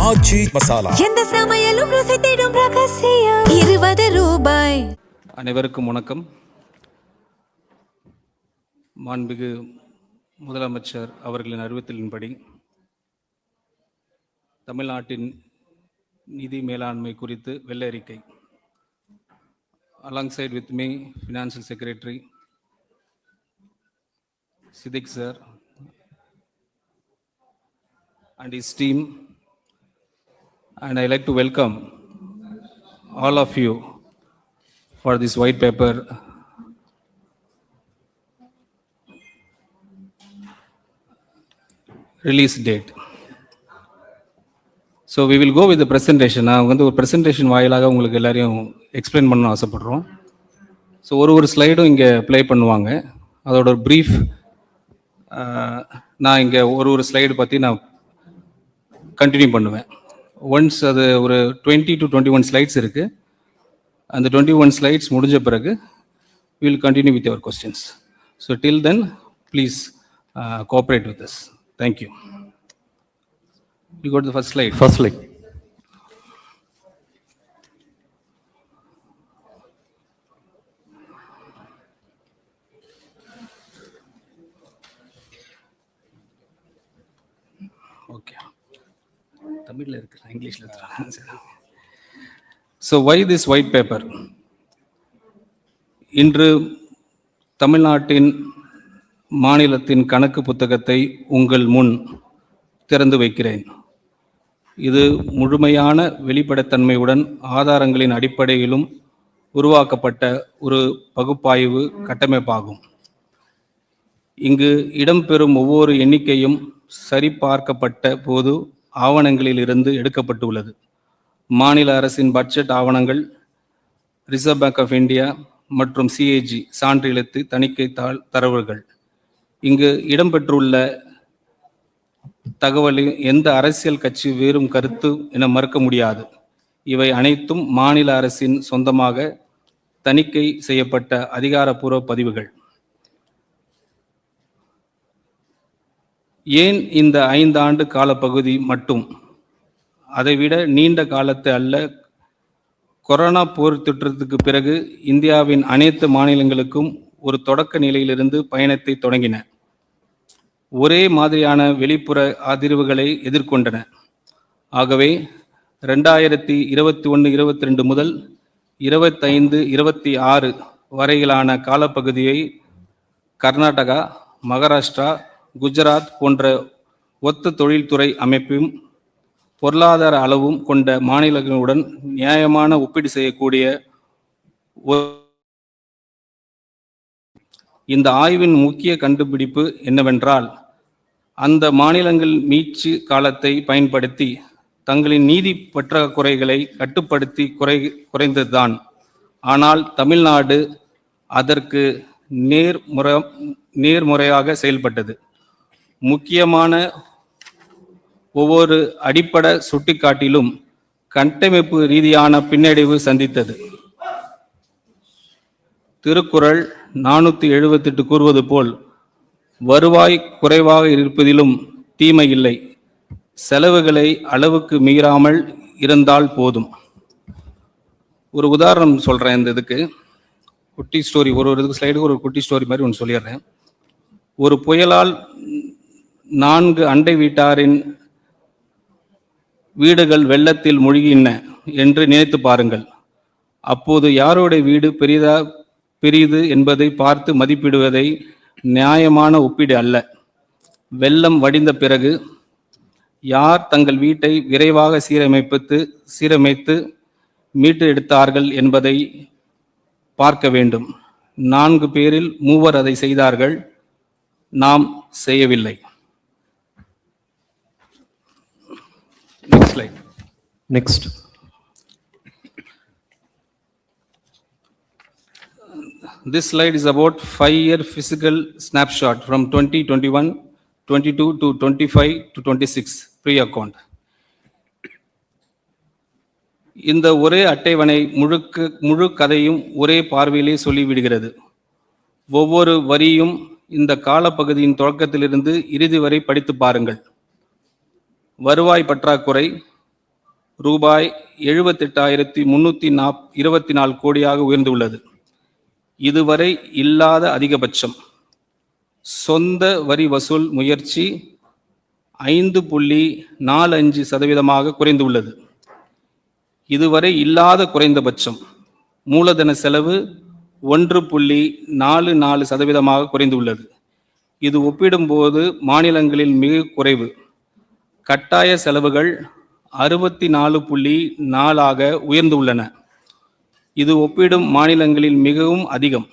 ஆச்சி மசாலா. எந்த சமையலும் ருசி தேடும் ரகசியம் 20 ரூபாய். அனைவருக்கும் வணக்கம். மாண்புமிகு முதலமைச்சர் அவர்களின் அறிவுறுத்தலின்படி தமிழ்நாட்டின் நிதி மேலாண்மை குறித்து வெள்ளை அறிக்கை. Alongside with me, Financial Secretary Siddiq sir and his team, and I like to welcome all of you for this white paper release date. So we will go with the presentation. நான் ஒரு presentation வாயிலாக உங்களுக்கு எல்லாரையும் explain பண்ண ஆசைப்படுறோம். So ஒரு ஸ்லைடும் இங்கே play பண்ணுவாங்க. அதோட ஒரு ப்ரீஃப் நான் இங்கே ஒரு ஸ்லைடு பற்றி நான் கண்டினியூ பண்ணுவேன். ஒன்ஸ் அது ஒரு 20 to 21 ஸ்லைட்ஸ் இருக்குது. அந்த 21 ஸ்லைட்ஸ் முடிஞ்ச பிறகு we will continue with your questions. So till then, please cooperate with us. Thank you. You go to the first slide. First slide. Okay. தமிழ்ல இருக்கு, இங்கிலீஷ்ல இருக்கு. So why this white paper? இன்று தமிழ்நாட்டின் மாநிலத்தின் கணக்கு புத்தகத்தை உங்கள் முன் திறந்து வைக்கிறேன். இது முழுமையான வெளிப்படைத்தன்மையுடன் ஆதாரங்களின் அடிப்படையிலும் உருவாக்கப்பட்ட ஒரு பகுப்பாய்வு கட்டமைப்பாகும். இங்கு இடம்பெறும் ஒவ்வொரு எண்ணிக்கையும் சரிபார்க்கப்பட்ட போது ஆவணங்களில் இருந்து எடுக்கப்பட்டுள்ளது. மாநில அரசின் பட்ஜெட் ஆவணங்கள், ரிசர்வ் பேங்க் ஆஃப் இந்தியா மற்றும் சிஏஜி சான்றெழுத்து தணிக்கை தரவுகள். இங்கு இடம்பெற்றுள்ள தகவலில் எந்த அரசியல் கட்சி வேறும் கருத்து என மறுக்க முடியாது. இவை அனைத்தும் மாநில அரசின் சொந்தமாக தணிக்கை செய்யப்பட்ட அதிகாரப்பூர்வ பதிவுகள். ஏன் இந்த 5 ஆண்டு காலப்பகுதி மட்டும்? அதைவிட நீண்ட காலத்தை அல்ல. கொரோனா போர் தொற்றுக்கு பிறகு இந்தியாவின் அனைத்து மாநிலங்களுக்கும் ஒரு தொடக்க நிலையிலிருந்து பயணத்தை தொடங்கின. ஒரே மாதிரியான வெளிப்புற அதிர்வுகளை எதிர்கொண்டன. ஆகவே 2021-22 முதல் 25-26 வரையிலான காலப்பகுதியை கர்நாடகா, மகாராஷ்டிரா, குஜராத் போன்ற ஒத்த தொழில்துறை அமைப்பும் பொருளாதார அளவும் கொண்ட மாநிலங்களுடன் நியாயமான ஒப்பீடு செய்யக்கூடிய இந்த ஆய்வின் முக்கிய கண்டுபிடிப்பு என்னவென்றால், அந்த மாநிலங்கள் மீட்சி காலத்தை பயன்படுத்தி தங்களின் நீதி பற்றாக்குறைகளை கட்டுப்படுத்தி குறைந்ததுதான். ஆனால் தமிழ்நாடு அதற்கு நேர்முறையாக செயல்பட்டது. முக்கியமான ஒவ்வொரு அடிப்படை சுட்டிக்காட்டிலும் கட்டமைப்பு ரீதியான பின்னடைவு சந்தித்தது. திருக்குறள் 478 கூறுவது போல், வருவாய் குறைவாக இருப்பதிலும் தீமை இல்லை, செலவுகளை அளவுக்கு மீறாமல் இருந்தால் போதும். ஒரு உதாரணம் சொல்கிறேன். இந்த இதுக்கு குட்டி ஸ்டோரி, ஒரு இதுக்கு ஸ்லைடுக்கு ஒரு குட்டி ஸ்டோரி மாதிரி ஒன்று சொல்லிடுறேன். ஒரு புயலால் 4 அண்டை வீட்டாரின் வீடுகள் வெள்ளத்தில் மூழ்கின என்று நினைத்து பாருங்கள். அப்போது யாருடைய வீடு பெரிது என்பதை பார்த்து மதிப்பிடுவதை நியாயமான ஒப்பீடு அல்ல. வெள்ளம் வடிந்த பிறகு யார் தங்கள் வீட்டை விரைவாக சீரமைத்து மீட்டு எடுத்தார்கள் என்பதை பார்க்க வேண்டும். 4 பேரில் 3 அதை செய்தார்கள், நாம் செய்யவில்லை. Next slide. Next. This slide is about 5-year physical snapshot from 2021, 22 to 25 to 26 pre-account. இந்த ஒரே அட்டைவணை முழு கதையும் ஒரே பார்வையிலே சொல்லிவிடுகிறது. ஒவ்வொரு வரியும் இந்த காலப்பகுதியின் தொடக்கத்திலிருந்து இறுதி வரை படித்து பாருங்கள். வருவாய் பற்றாக்குறை, ரூபாய் 78,324 கோடியாக உயர்ந்துள்ளது. இதுவரை இல்லாத அதிகபட்சம். சொந்த வரி வசூல் முயற்சி 5.45% குறைந்துள்ளது. இதுவரை இல்லாத குறைந்தபட்சம். மூலதன செலவு 1.44% குறைந்துள்ளது. இது ஒப்பிடும்போது மாநிலங்களில் மிக குறைவு. கட்டாய செலவுகள் 64.4 உயர்ந்துள்ளன. இது ஒப்பிடும் மாநிலங்களில் மிகவும் அதிகம்.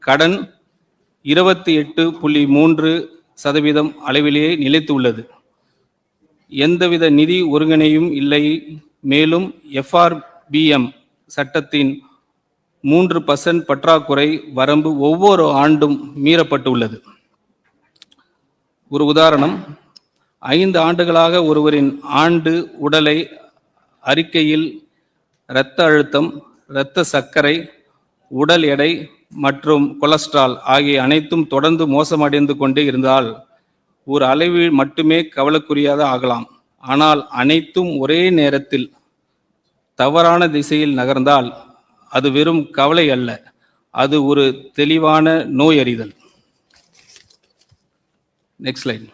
கடன் 28.3% அளவிலேயே நிலைத்துள்ளது. எந்தவித நிதி ஒருங்கிணையும் இல்லை. மேலும் FRBM சட்டத்தின் 3% பற்றாக்குறை வரம்பு ஒவ்வொரு ஆண்டும் மீறப்பட்டுள்ளது. ஒரு உதாரணம், 5 ஆண்டுகளாக ஒருவரின் ஆண்டு உடலை அறிக்கையில் இரத்த அழுத்தம், இரத்த சர்க்கரை, உடல் எடை மற்றும் கொலஸ்ட்ரால் ஆகிய அனைத்தும் தொடர்ந்து மோசமடைந்து கொண்டே இருந்தால் ஒரு அளவில் மட்டுமே கவலைக்குரியதாக ஆகலாம். ஆனால் அனைத்தும் ஒரே நேரத்தில் தவறான திசையில் நகர்ந்தால் அது வெறும் கவலை அல்ல, அது ஒரு தெளிவான நோய் அறிதல். Next slide.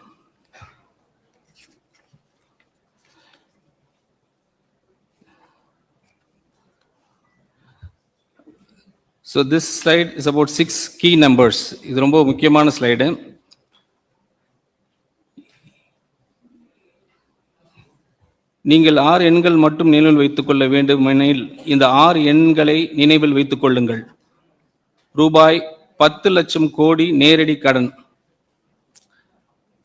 So this slide is about 6 key numbers. இது ரொம்ப முக்கியமான ஸ்லைடு. நீங்கள் 6 எண்கள் மட்டும் நினைவில் வைத்துக் கொள்ள வேண்டுமெனில் இந்த 6 எண்களை நினைவில் வைத்துக் கொள்ளுங்கள். ரூபாய் 10 லட்சம் கோடி நேரடி கடன்,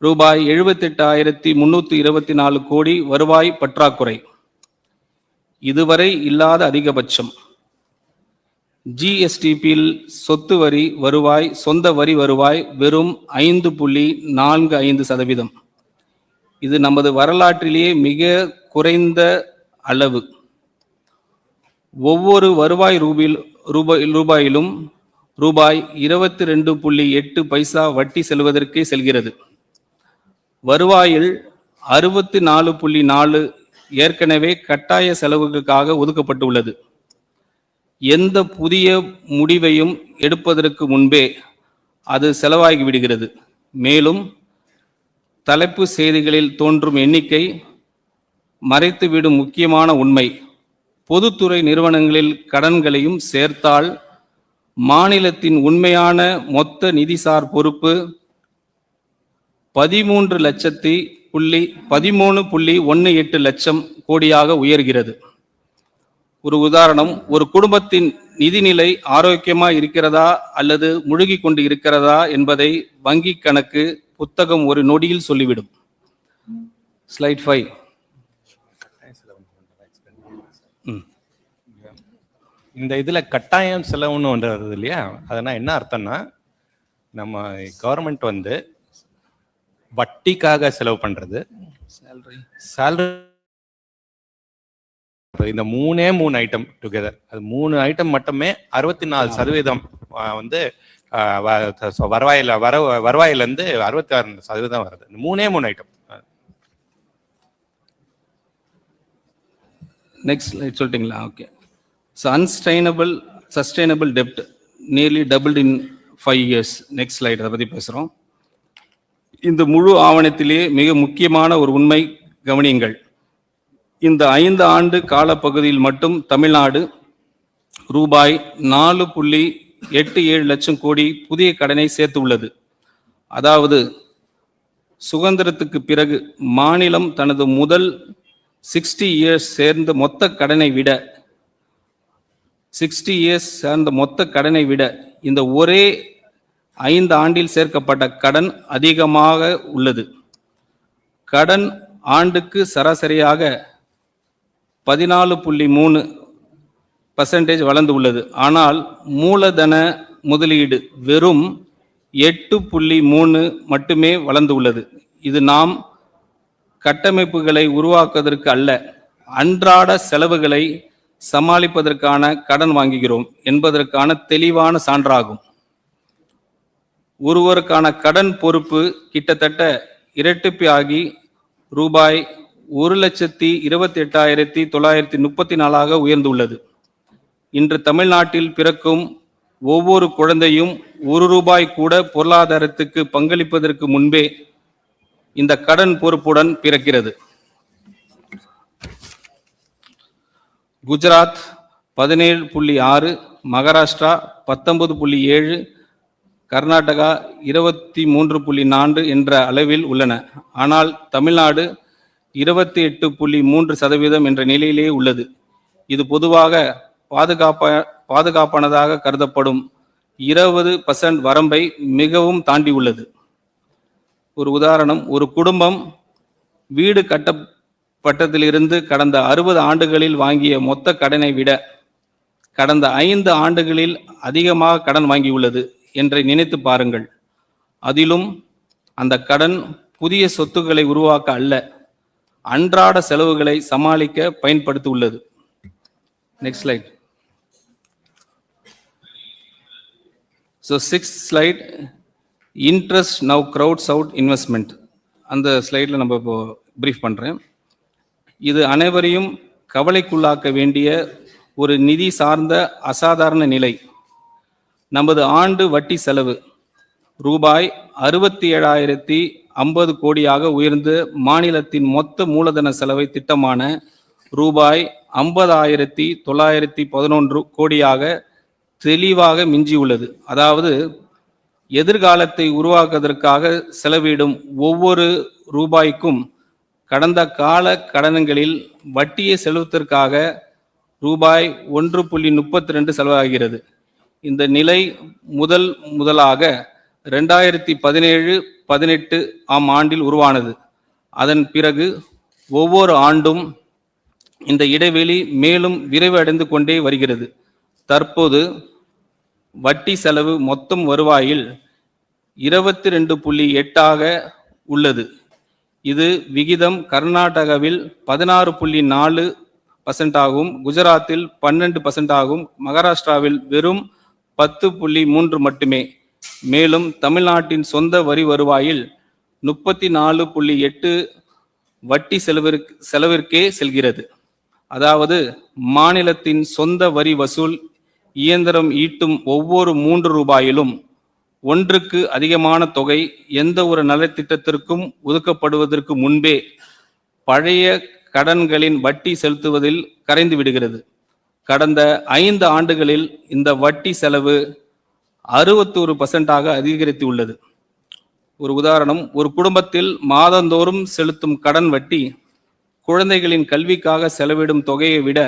ரூபாய் 78,324 கோடி வருவாய் பற்றாக்குறை, இதுவரை இல்லாத அதிகபட்சம். GSTPயில் சொத்து வரி வருவாய், சொந்த வரி வருவாய் வெறும் 5.45%. இது நமது வரலாற்றிலேயே மிக குறைந்த அளவு. ஒவ்வொரு வருவாய் ரூபாயிலும் ரூபாய் 22.8 பைசா வட்டி செல்வதற்கே செல்கிறது. வருவாயில் 64.4 ஏற்கனவே கட்டாய செலவுகளுக்காக ஒதுக்கப்பட்டுள்ளது. எந்த புதிய முடிவையும் எடுப்பதற்கு முன்பே அது செலவாகிவிடுகிறது. மேலும் தலைப்பு செய்திகளில் தோன்றும் எண்ணிக்கை மறைத்துவிடும் முக்கியமான உண்மை. பொதுத்துறை நிறுவனங்களில் கடன்களையும் சேர்த்தால் மாநிலத்தின் உண்மையான மொத்த நிதிசார் பொறுப்பு 13.18 லட்சம் கோடியாக உயர்கிறது. ஒரு உதாரணம், ஒரு குடும்பத்தின் நிதிநிலை ஆரோக்கியமாக இருக்கிறதா அல்லது முழுகி கொண்டு இருக்கிறதா என்பதை வங்கி கணக்கு புத்தகம் ஒரு நொடியில் சொல்லிவிடும். ஸ்லைட் 5. இந்த இதுல கட்டாயம் செலவுன்னு ஒன்று வருது இல்லையா, அதனால் என்ன அர்த்தம்னா, நம்ம கவர்மெண்ட் வந்து வட்டிக்காக செலவு பண்றது, சேலரி, இந்த 3 ஐட்டம் டுகெதர், அது 3 ஐட்டம் மட்டுமே 64% வந்து வருவாயிலிருந்து 66% வருது. 3 ஐட்டம். நெக்ஸ்ட் ஸ்லைட் சொல்லிட்டீங்களா? ஓகே. ஸோ சஸ்டைனபிள் டெப்ட் நியர்லி டபுள்ட் இன் 5 years. நெக்ஸ்ட் ஸ்லைட் அதை பற்றி பேசுகிறோம். இந்த முழு ஆவணத்திலே மிக முக்கியமான ஒரு உண்மை கவனியுங்கள். இந்த 5 ஆண்டு காலப்பகுதியில் மட்டும் தமிழ்நாடு ரூபாய் 4.87 லட்சம் கோடி புதிய கடனை சேர்த்து உள்ளது. அதாவது சுதந்திரத்துக்கு பிறகு மாநிலம் தனது முதல் 60 years சேர்ந்த மொத்த கடனை விட இந்த ஒரே 5 ஆண்டில் சேர்க்கப்பட்ட கடன் அதிகமாக உள்ளது. கடன் ஆண்டுக்கு சராசரியாக 14.3% வளர்ந்து உள்ளது. ஆனால் மூலதன முதலீடு வெறும் 8.3 மட்டுமே வளர்ந்து உள்ளது. இது நாம் கட்டமைப்புகளை உருவாக்குவதற்கு அல்ல, அன்றாட செலவுகளை சமாளிப்பதற்கான கடன் வாங்குகிறோம் என்பதற்கான தெளிவான சான்றாகும். ஒருவருக்கான கடன் பொறுப்பு கிட்டத்தட்ட இரட்டிப்பாகி ரூபாய் 1,28,934 உயர்ந்துள்ளது. இன்று தமிழ்நாட்டில் பிறக்கும் ஒவ்வொரு குழந்தையும் ₹1 கூட பொருளாதாரத்துக்கு பங்களிப்பதற்கு முன்பே இந்த கடன் பொறுப்புடன் பிறக்கிறது. குஜராத் 17.6, மகாராஷ்டிரா 19.7, கர்நாடகா 23.4 என்ற அளவில் உள்ளன. ஆனால் தமிழ்நாடு 28.3% என்ற நிலையிலே உள்ளது. இது பொதுவாக பாதுகாப்பானதாக கருதப்படும் 20% வரம்பை மிகவும் தாண்டி உள்ளது. ஒரு உதாரணம், ஒரு குடும்பம் வீடு கட்டப்பட்டதிலிருந்து கடந்த 60 ஆண்டுகளில் வாங்கிய மொத்த கடனை விட கடந்த 5 ஆண்டுகளில் அதிகமாக கடன் வாங்கியுள்ளது என்று நினைத்து பாருங்கள். அதிலும் அந்த கடன் புதிய சொத்துக்களை உருவாக்க அல்ல, அன்றாட செலவுகளை சமாளிக்க பயன்படுத்தி உள்ளது. Next slide. So 6th slide, interest now crowds out investment. அந்த ஸ்லைடில் நம்ம இப்போ ப்ரீஃப் பண்ணுறேன். இது அனைவரையும் கவலைக்குள்ளாக்க வேண்டிய ஒரு நிதி சார்ந்த அசாதாரண நிலை. நமது ஆண்டு வட்டி செலவு ₹67,050 கோடியாக உயர்ந்து மாநிலத்தின் மொத்த மூலதன செலவை திட்டமான ₹50,911 கோடியாக தெளிவாக மிஞ்சியுள்ளது. அதாவது எதிர்காலத்தை உருவாக்குவதற்காக செலவிடும் ஒவ்வொரு ரூபாய்க்கும் கடந்த கால கடன்களில் வட்டியை செலுத்துவதற்காக ₹1.32 செலவாகிறது. இந்த நிலை முதலாக 2017-18 ஆண்டில் உருவானது. அதன் பிறகு ஒவ்வொரு ஆண்டும் இந்த இடைவெளி மேலும் விரைவடைந்து கொண்டே வருகிறது. தற்போது வட்டி செலவு மொத்தம் வருவாயில் 22.8 உள்ளது. இது விகிதம் கர்நாடகாவில் 16.4% ஆகும், குஜராத்தில் 12% ஆகும், மகாராஷ்டிராவில் வெறும் 10.3 மட்டுமே. மேலும் தமிழ்நாட்டின் சொந்த வரி வருவாயில் 34.8 வட்டி செலவிற்கே செல்கிறது. அதாவது மாநிலத்தின் சொந்த வரி வசூல் இயந்திரம் ஈட்டும் ஒவ்வொரு 3 ரூபாயிலும் ஒன்றுக்கு அதிகமான தொகை எந்த ஒரு நலத்திட்டத்திற்கும் ஒதுக்கப்படுவதற்கு முன்பே பழைய கடன்களின் வட்டி செலுத்துவதில் கரைந்து விடுகிறது. கடந்த 5 ஆண்டுகளில் இந்த வட்டி செலவு 61% அதிகரித்துள்ளது. ஒரு உதாரணம், ஒரு குடும்பத்தில் மாதந்தோறும் செலுத்தும் கடன் வட்டி குழந்தைகளின் கல்விக்காக செலவிடும் தொகையை விட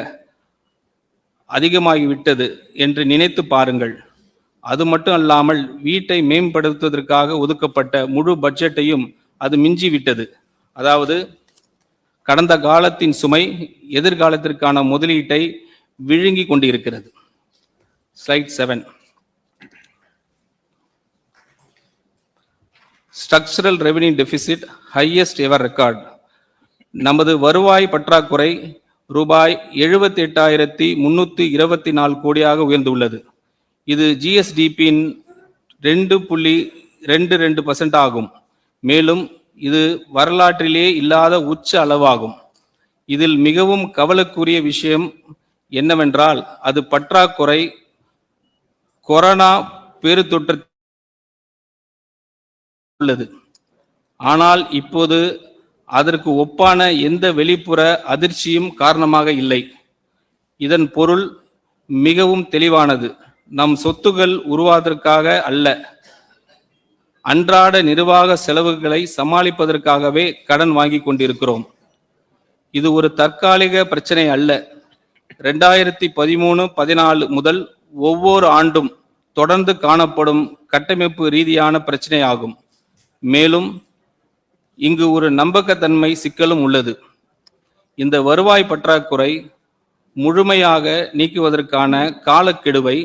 அதிகமாகிவிட்டது என்று நினைத்து பாருங்கள். அது மட்டும் அல்லாமல் வீட்டை மேம்படுத்துவதற்காக ஒதுக்கப்பட்ட முழு பட்ஜெட்டையும் அது மிஞ்சிவிட்டது. அதாவது கடந்த காலத்தின் சுமை எதிர்காலத்திற்கான முதலீட்டை விழுங்கி கொண்டிருக்கிறது. Slide 7. Structural revenue deficit highest ever record. நமது வருவாய் பற்றாக்குறை ₹78,324 கோடியாக உயர்ந்துள்ளது. இது ஜிஎஸ்டிபியின் 2.22% ஆகும். மேலும் இது வரலாற்றிலே இல்லாத உச்ச அளவாகும். இதில் மிகவும் கவலைக்குரிய விஷயம் என்னவென்றால் அது பற்றாக்குறை கொரோனா பெருந்தொற்று உள்ளது. ஆனால் இப்போது அதற்கு ஒப்பான எந்த வெளிப்புற அதிர்ச்சியும் காரணமாக இல்லை. இதன் பொருள் மிகவும் தெளிவானது. நம் சொத்துகள் உருவாவதற்காக அல்ல, அன்றாட நிர்வாக செலவுகளை சமாளிப்பதற்காகவே கடன் வாங்கி கொண்டிருக்கிறோம். இது ஒரு தற்காலிக பிரச்சனை அல்ல. 2013-14 முதல் ஒவ்வொரு ஆண்டும் தொடர்ந்து காணப்படும் கட்டமைப்பு ரீதியான பிரச்சனை ஆகும். மேலும் இங்கு ஒரு நம்பகத்தன்மை சிக்கலும் உள்ளது. இந்த வருவாய் பற்றாக்குறை முழுமையாக நீக்குவதற்கான காலக்கெடுவை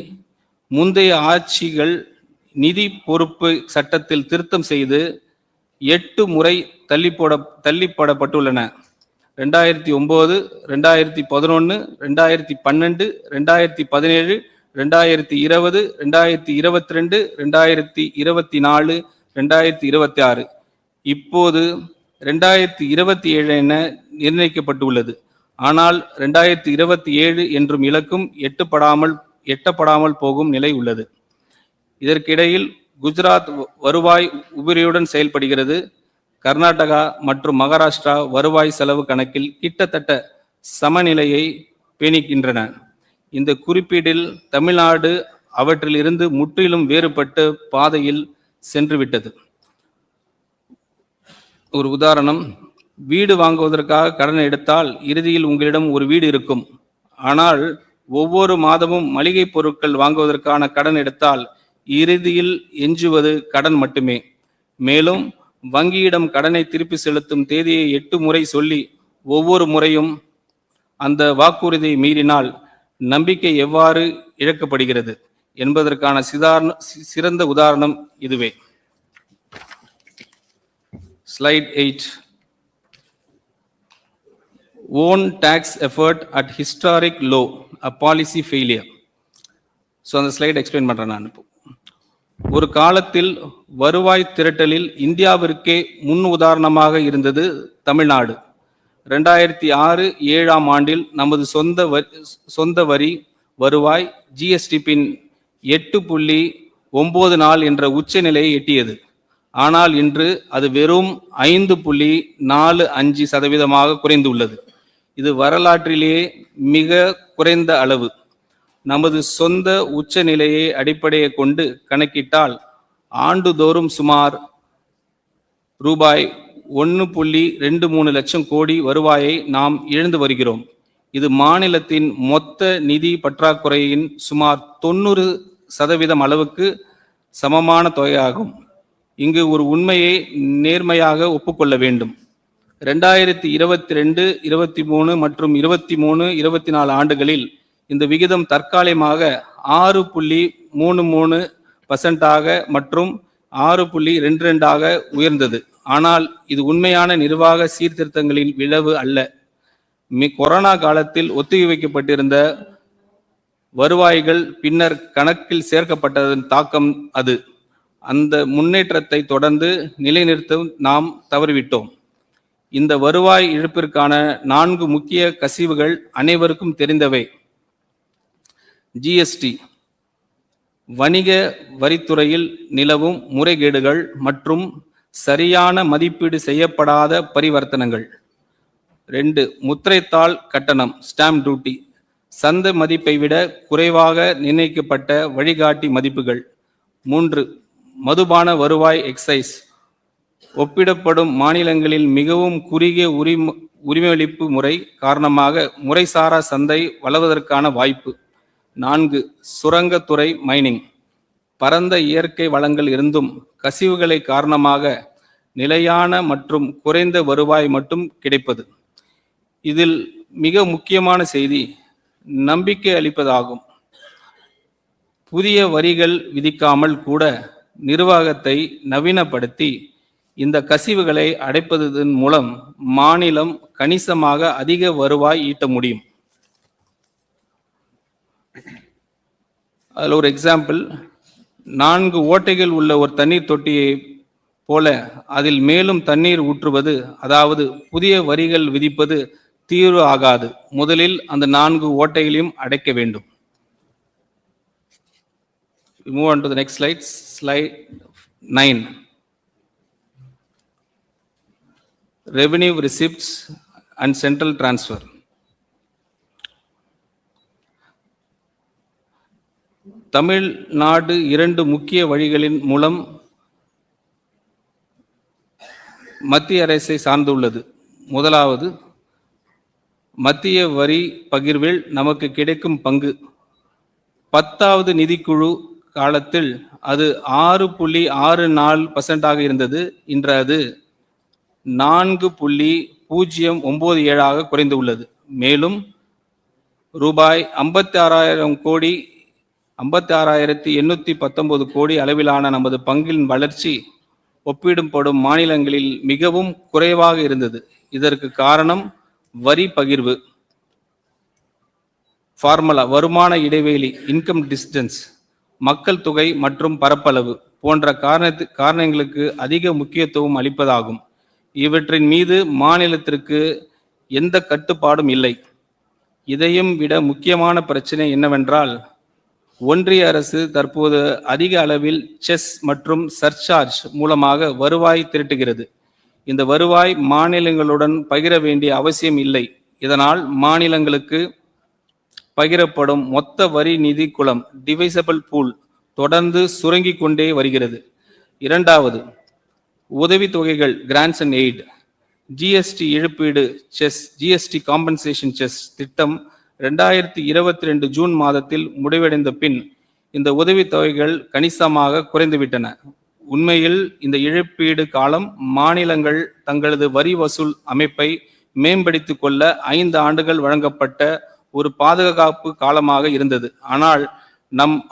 முந்தைய ஆட்சிகள் நிதி பொறுப்பு சட்டத்தில் திருத்தம் செய்து 8 முறை தள்ளிப்படப்பட்டுள்ளன. 2009, 2011, 2012, 2017, 2020, 2022, 2024, 2026. இப்போது 2027 என நிர்ணயிக்கப்பட்டுள்ளது. ஆனால் 2027 என்றும் இலக்கும் எட்டப்படாமல் போகும் நிலை உள்ளது. இதற்கிடையில் குஜராத் வருவாய் உபரியுடன் செயல்படுகிறது. கர்நாடகா மற்றும் மகாராஷ்டிரா வருவாய் செலவு கணக்கில் கிட்டத்தட்ட சமநிலையை பேணிக்கின்றன. இந்த குறிப்பீடில் தமிழ்நாடு அவற்றில் இருந்து முற்றிலும் வேறுபட்ட பாதையில் சென்றுவிட்டது. ஒரு உதாரணம், வீடு வாங்குவதற்காக கடன் எடுத்தால் இறுதியில் உங்களிடம் ஒரு வீடு இருக்கும். ஆனால் ஒவ்வொரு மாதமும் மளிகை பொருட்கள் வாங்குவதற்கான கடன் எடுத்தால் இறுதியில் எஞ்சுவது கடன் மட்டுமே. மேலும் வங்கியிடம் கடனை திருப்பி செலுத்தும் தேதியை 8 முறை சொல்லி ஒவ்வொரு முறையும் அந்த வாக்குறுதியை மீறினால் நம்பிக்கை எவ்வாறு இழக்கப்படுகிறது என்பதற்கான சிறந்த உதாரணம் இதுவே. Slide 8. Own tax effort at historic low, a policy failure. So அந்த ஸ்லைட் எக்ஸ்பிளைன் பண்ணுறேன் நான். ஒரு காலத்தில் வருவாய் திரட்டலில் இந்தியாவிற்கே முன் உதாரணமாக இருந்தது தமிழ்நாடு. 2006-7 ஆண்டில் நமது சொந்த வரி வருவாய் ஜிஎஸ்டி பின் 8.94 என்ற உச்ச நிலையை எட்டியது. ஆனால் இன்று அது வெறும் 5.45% குறைந்துள்ளது. இது வரலாற்றிலேயே மிக குறைந்த அளவு. நமது சொந்த உச்ச நிலையை அடிப்படையை கொண்டு கணக்கிட்டால் ஆண்டுதோறும் சுமார் ரூபாய் 1.23 லட்சம் கோடி வருவாயை நாம் இழந்து வருகிறோம். இது மாநிலத்தின் மொத்த நிதி பற்றாக்குறையின் சுமார் 90% அளவுக்கு சமமான தொகையாகும். இங்கு ஒரு உண்மையை நேர்மையாக ஒப்புக்கொள்ள வேண்டும். 2022, 23 மற்றும் 23-24 ஆண்டுகளில் இந்த விகிதம் தற்காலிகமாக 6.33% மற்றும் 6.22 உயர்ந்தது. ஆனால் இது உண்மையான நிர்வாக சீர்திருத்தங்களின் விளைவு அல்ல. கொரோனா காலத்தில் ஒத்திவைக்கப்பட்டிருந்த வருவாய்கள் பின்னர் கணக்கில் சேர்க்கப்பட்டதன் தாக்கம் அது. அந்த முன்னேற்றத்தை தொடர்ந்து நிலைநிறுத்த நாம் தவறிவிட்டோம். இந்த வருவாய் இழப்பிற்கான 4 முக்கிய கசிவுகள் அனைவருக்கும் தெரிந்தவை. ஜிஎஸ்டி, வணிக வரித்துறையில் நிலவும் முறைகேடுகள் மற்றும் சரியான மதிப்பீடு செய்யப்படாத பரிவர்த்தனங்கள். 2, முத்திரைத்தாள் கட்டணம், ஸ்டாம்ப் டியூட்டி, சந்தை மதிப்பை விட குறைவாக நிர்ணயிக்கப்பட்ட வழிகாட்டி மதிப்புகள். 3, மதுபான வருவாய் எக்ஸைஸ், ஒப்பிடப்படும் மாநிலங்களில் மிகவும் குறுகிய உரிமையளிப்பு முறை காரணமாக முறைசாரா சந்தை வளர்வதற்கான வாய்ப்பு. 4, சுரங்கத்துறை மைனிங், பரந்த இயற்கை வளங்கள் இருந்தும் கசிவுகளை காரணமாக நிலையான மற்றும் குறைந்த வருவாய் மட்டும் கிடைப்பது. இதில் மிக முக்கியமான செய்தி நம்பிக்கை அளிப்பதாகும். புதிய வரிகள் விதிக்காமல் கூட நிர்வாகத்தை நவீனப்படுத்தி இந்த கசிவுகளை அடைப்பதன் மூலம் மாநிலம் கணிசமாக அதிக வருவாய் ஈட்ட முடியும். அதில் ஒரு எக்ஸாம்பிள், 4 ஓட்டைகள் உள்ள ஒரு தண்ணீர் தொட்டியை போல அதில் மேலும் தண்ணீர் ஊற்றுவது, அதாவது புதிய வரிகள் விதிப்பது தீர்வு ஆகாது. முதலில் அந்த 4 ஓட்டைகளையும் அடைக்க வேண்டும். Move on to the next slide. Slide 9. Revenue receipts and central transfer. Tamil Nadu 2 முக்கிய வழிகளின் மூலம் மத்திய அரசை சார்ந்துள்ளது. முதலாவது, மத்திய வரி பகிர்வில் நமக்கு கிடைக்கும் பங்கு. 10வது நிதிக்குழு காலத்தில் அது 6.64% இருந்தது. இன்று அது 4.097 குறைந்துள்ளது. மேலும் ரூபாய் 56,819 கோடி அளவிலான நமது பங்கின் வளர்ச்சி ஒப்பிடப்படும் மாநிலங்களில் மிகவும் குறைவாக இருந்தது. இதற்கு காரணம் வரி பகிர்வு ஃபார்முலா, வருமான இடைவெளி, இன்கம் டிஸ்டன்ஸ், மக்கள் தொகை மற்றும் பரப்பளவு போன்ற காரணங்களுக்கு அதிக முக்கியத்துவம் அளிப்பதாகும். இவற்றின் மீது மாநிலத்திற்கு எந்த கட்டுப்பாடும் இல்லை. இதையும் விட முக்கியமான பிரச்சனை என்னவென்றால், ஒன்றிய அரசு தற்போது அதிக அளவில் செஸ் மற்றும் சர்சார்ஜ் மூலமாக வருவாய் திரட்டுகிறது. இந்த வருவாய் மாநிலங்களுடன் பகிர வேண்டிய அவசியம் இல்லை. இதனால் மாநிலங்களுக்கு பகிரப்படும் மொத்த வரி நிதி குளம் டிவைசபிள் பூல் தொடர்ந்து சுருங்கிக் கொண்டே வருகிறது. இரண்டாவது, உதவித்தொகைகள் கிராண்ட்ஸ் அண்ட் எய்ட். ஜிஎஸ்டி இழப்பீடு செஸ் ஜிஎஸ்டி காம்பன்சேஷன் செஸ் திட்டம் 2022 ஜூன் மாதத்தில் முடிவடைந்த பின் இந்த உதவித்தொகைகள் கணிசமாக குறைந்துவிட்டன. உண்மையில் இந்த இழப்பீடு காலம் மாநிலங்கள் தங்களது வரி வசூல் அமைப்பை மேம்படுத்திக் கொள்ள 5 ஆண்டுகள் வழங்கப்பட்ட ஒரு பாதுகாப்பு காலமாக இருந்தது. ஆனால்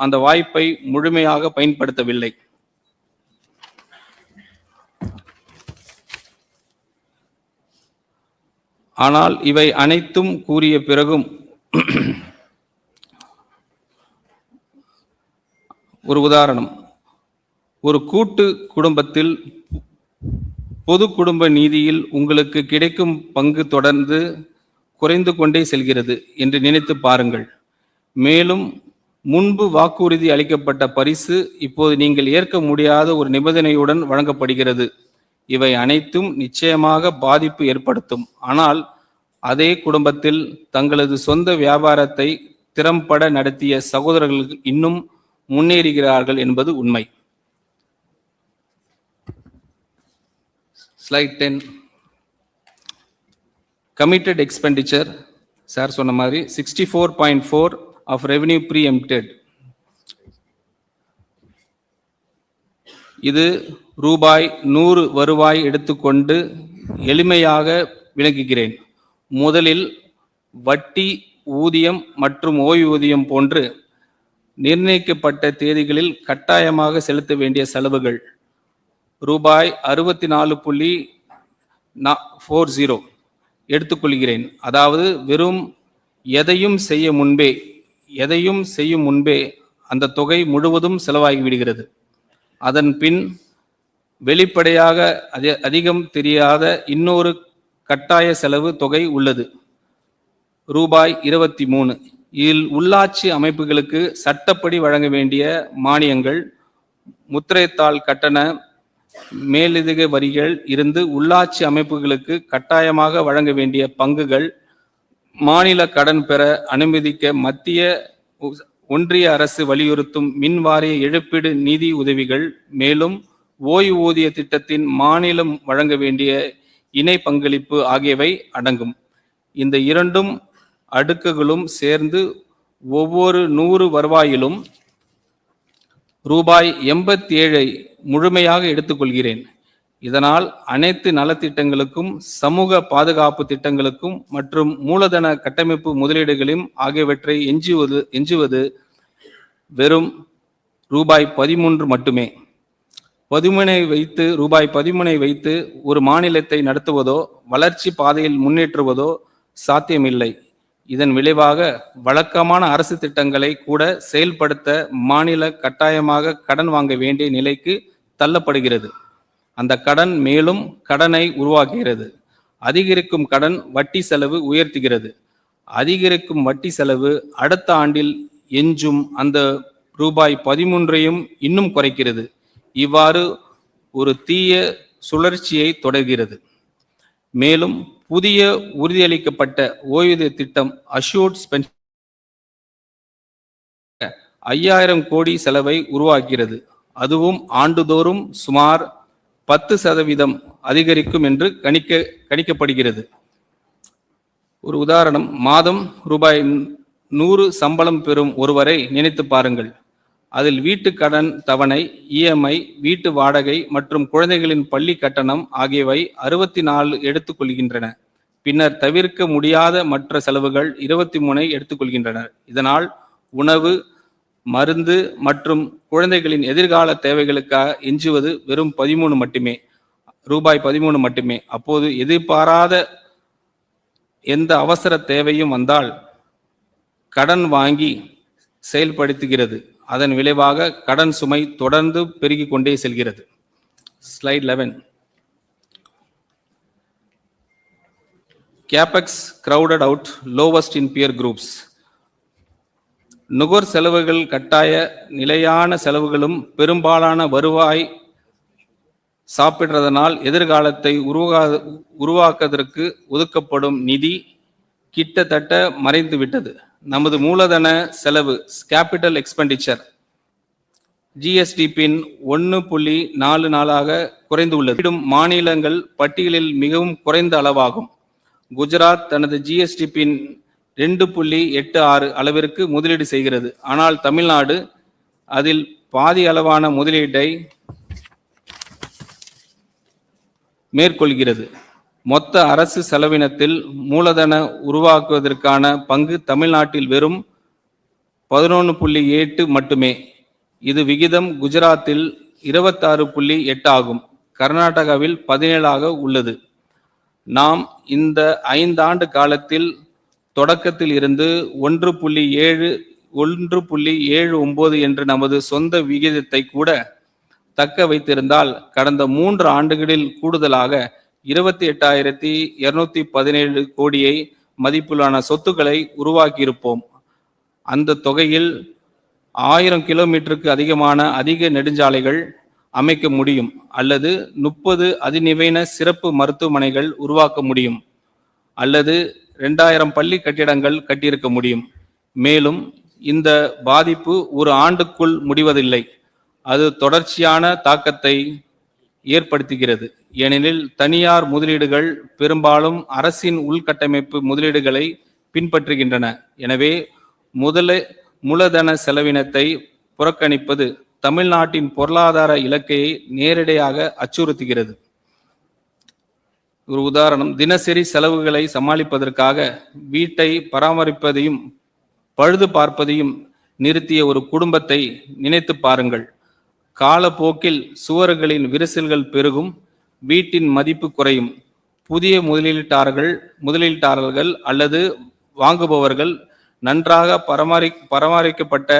அந்த வாய்ப்பை முழுமையாக பயன்படுத்தவில்லை. ஆனால் இவை அனைத்தும் கூறிய பிறகும் ஒரு உதாரணம், ஒரு கூட்டு குடும்பத்தில் பொது குடும்ப நிதியில் உங்களுக்கு கிடைக்கும் பங்கு தொடர்ந்து குறைந்து கொண்டே செல்கிறது என்று நினைத்து பாருங்கள். மேலும் முன்பு வாக்குறுதி அளிக்கப்பட்ட பரிசு இப்போது நீங்கள் ஏற்க முடியாத ஒரு நிபந்தனையுடன் வழங்கப்படுகிறது. இவை அனைத்தும் நிச்சயமாக பாதிப்பு ஏற்படுத்தும். ஆனால் அதே குடும்பத்தில் தங்களது சொந்த வியாபாரத்தை திறம்பட நடத்திய சகோதரர்கள் இன்னும் முன்னேறுகிறார்கள் என்பது உண்மை. ஸ்லைட் 10. கமிட்டட் எக்ஸ்பெண்டிச்சர் சார் சொன்ன மாதிரி 64.4 ஆஃப் ரெவென்யூ ப்ரீஎம்ப்டட். இது ரூபாய் 100 வருவாய் எடுத்துக்கொண்டு எளிமையாக விளக்குகிறேன். முதலில் வட்டி, ஊதியம் மற்றும் ஓய்வூதியம் போன்று நிர்ணயிக்கப்பட்ட தேதிகளில் கட்டாயமாக செலுத்த வேண்டிய செலவுகள் ரூபாய் 64.40 எடுத்துக்கொள்கிறேன். அதாவது வெறும் எதையும் செய்யும் முன்பே அந்த தொகை முழுவதும் செலவாகிவிடுகிறது. அதன் பின் வெளிப்படையாக அதிகம் தெரியாத இன்னொரு கட்டாய செலவு தொகை உள்ளது, ரூபாய் 23. இதில் உள்ளாட்சி அமைப்புகளுக்கு சட்டப்படி வழங்க வேண்டிய மானியங்கள், முத்திரைத்தாள் கட்டண மேலதிக வரிகள் இருந்து உள்ளாட்சி அமைப்புகளுக்கு கட்டாயமாக வழங்க வேண்டிய பங்குகள், மாநில கடன் பெற அனுமதிக்க மத்திய ஒன்றிய அரசு வலியுறுத்தும் மின் வாரிய இழப்பீடு நிதி உதவிகள், மேலும் ஓய்வூதிய திட்டத்தின் மாநிலம் வழங்க வேண்டிய இணை பங்களிப்பு ஆகியவை அடங்கும். இந்த 2 அடுக்குகளும் சேர்ந்து ஒவ்வொரு 100 வருவாயிலும் ரூபாய் 87 முழுமையாக எடுத்துக்கொள்கிறேன். இதனால் அனைத்து நலத்திட்டங்களுக்கும், சமூக பாதுகாப்பு திட்டங்களுக்கும் மற்றும் மூலதன கட்டமைப்பு முதலீடுகளும் ஆகியவற்றை எஞ்சுவது வெறும் ரூபாய் 13 மட்டுமே. ரூபாய் 13 வைத்து ஒரு மாநிலத்தை நடத்துவதோ வளர்ச்சி பாதையில் முன்னேற்றுவதோ சாத்தியமில்லை. இதன் விளைவாக வழக்கமான அரசு திட்டங்களை கூட செயல்படுத்த மாநில கட்டாயமாக கடன் வாங்க வேண்டிய நிலைக்கு தள்ளப்படுகிறது. அந்த கடன் மேலும் கடனை உருவாக்குகிறது. அதிகரிக்கும் கடன் வட்டி செலவு உயர்த்துகிறது. அதிகரிக்கும் வட்டி செலவு அடுத்த ஆண்டில் எஞ்சும் அந்த ரூபாய் 13ஐயும் இன்னும் குறைக்கிறது. இவ்வாறு ஒரு தீய சுழற்சியை தொடர்கிறது. மேலும் புதிய உறுதியளிக்கப்பட்ட ஓய்வூதிய திட்டம் அஷ்யூர்ட் பென்ஷன் 5000 கோடி செலவை உருவாக்குகிறது. அதுவும் ஆண்டுதோறும் சுமார் 10% அதிகரிக்கும் என்று கணிக்கப்படுகிறது. ஒரு உதாரணம், மாதம் ரூபாய் 100 சம்பளம் பெறும் ஒருவரை நினைத்து பாருங்கள். அதில் வீட்டு கடன் தவணை, இஎம்ஐ, வீட்டு வாடகை மற்றும் குழந்தைகளின் பள்ளி கட்டணம் ஆகியவை 64 எடுத்துக்கொள்கின்றன. பின்னர் தவிர்க்க முடியாத மற்ற செலவுகள் 23 எடுத்துக்கொள்கின்றனர். இதனால் உணவு, மருந்து மற்றும் குழந்தைகளின் எதிர்கால தேவைகளுக்காக எஞ்சுவது வெறும் 13 மட்டுமே, ரூபாய் 13 மட்டுமே. அப்போது எதிர்பாராத எந்த அவசர தேவையும் வந்தால் கடன் வாங்கி செயல்படுத்துகிறது. அதன் விளைவாக கடன் சுமை தொடர்ந்து பெருகிக் கொண்டே செல்கிறது. Slide 11. Capex crowded out lowest in peer groups. நுகர் செலவுகள் கட்டாய நிலையான செலவுகளும் பெரும்பாலான வருவாய் சாப்பிடுறதனால் எதிர்காலத்தை உருவாக்குவதற்கு ஒதுக்கப்படும் நிதி கிட்டத்தட்ட மறைந்து விட்டது. நமது மூலதன செலவு கேபிட்டல் எக்ஸ்பெண்டிச்சர் ஜிஎஸ்டிபின் 1.44 குறைந்து உள்ளது. மாநிலங்கள் பட்டியலில் மிகவும் குறைந்த அளவாகும். குஜராத் தனது ஜிஎஸ்டிபின் 2.86 அளவிற்கு முதலீடு செய்கிறது. ஆனால் தமிழ்நாடு அதில் பாதி அளவான முதலீட்டை மேற்கொள்கிறது. மொத்த அரசு செலவினத்தில் மூலதன உருவாக்குவதற்கான பங்கு தமிழ்நாட்டில் வெறும் 11.8 மட்டுமே. இது விகிதம் குஜராத்தில் 26.8 ஆகும். கர்நாடகாவில் 17 உள்ளது. நாம் இந்த 5 ஆண்டு காலத்தில் தொடக்கத்தில் இருந்து 1.79 என்று நமது சொந்த விகிதத்தை கூட தக்க வைத்திருந்தால் கடந்த 3 ஆண்டுகளில் கூடுதலாக 28,217 கோடியை மதிப்பிலான சொத்துக்களை உருவாக்கியிருப்போம். அந்த தொகையில் 1000 கிலோமீட்டருக்கு அதிகமான அதிக நெடுஞ்சாலைகள் அமைக்க முடியும் அல்லது 30 அதிநவீன சிறப்பு மருத்துவமனைகள் உருவாக்க முடியும் அல்லது 2000 பள்ளி கட்டிடங்கள் கட்டியிருக்க முடியும். மேலும் இந்த பாதிப்பு ஒரு ஆண்டுக்குள் முடிவதில்லை. அது தொடர்ச்சியான தாக்கத்தை ஏற்படுத்துகிறது. ஏனெனில் தனியார் முதலீடுகள் பெரும்பாலும் அரசின் உள்கட்டமைப்பு முதலீடுகளை பின்பற்றுகின்றன. எனவே மூலதன செலவினத்தை புறக்கணிப்பது தமிழ்நாட்டின் பொருளாதார இலக்கையை நேரடியாக அச்சுறுத்துகிறது. ஒரு உதாரணம், தினசரி செலவுகளை சமாளிப்பதற்காக வீட்டை பராமரிப்பதையும் பழுது பார்ப்பதையும் நிறுத்திய ஒரு குடும்பத்தை நினைத்து பாருங்கள். காலப்போக்கில் சுவர்களின் விரிசல்கள் பெருகும், வீட்டின் மதிப்பு குறையும். புதிய முதலீட்டாளர்கள் அல்லது வாங்குபவர்கள் நன்றாக பராமரிக்கப்பட்ட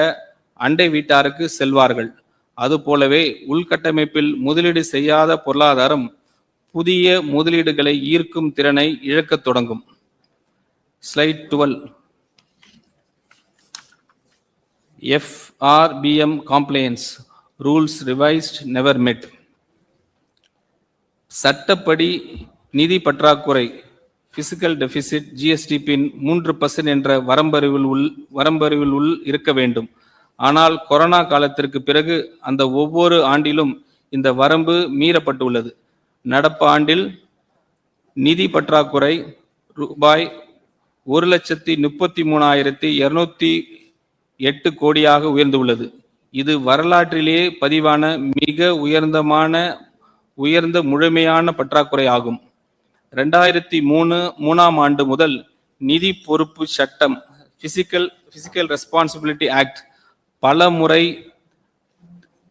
அண்டை வீட்டாருக்கு செல்வார்கள். அதுபோலவே உள்கட்டமைப்பில் முதலீடு செய்யாத பொருளாதாரம் புதிய முதலீடுகளை ஈர்க்கும் திறனை இழக்கத் தொடங்கும். Slide 12. FRBM compliance rules revised never met. சட்டப்படி நிதி பற்றாக்குறை பிசிக்கல் டெபிசிட் ஜிஎஸ்டிபின் 3% என்ற வரம்பறிவில் உள் இருக்க வேண்டும். ஆனால் கொரோனா காலத்திற்கு பிறகு அந்த ஒவ்வொரு ஆண்டிலும் இந்த வரம்பு மீறப்பட்டுள்ளது. நடப்பு ஆண்டில் நிதி பற்றாக்குறை ரூபாய் 1,33,208 கோடியாக உயர்ந்துள்ளது. இது வரலாற்றிலேயே பதிவான மிக உயர்ந்த முழுமையான பற்றாக்குறை ஆகும். 2003 ஆண்டு முதல் நிதி பொறுப்பு சட்டம் பிசிக்கல் ரெஸ்பான்சிபிலிட்டி ஆக்ட் பல முறை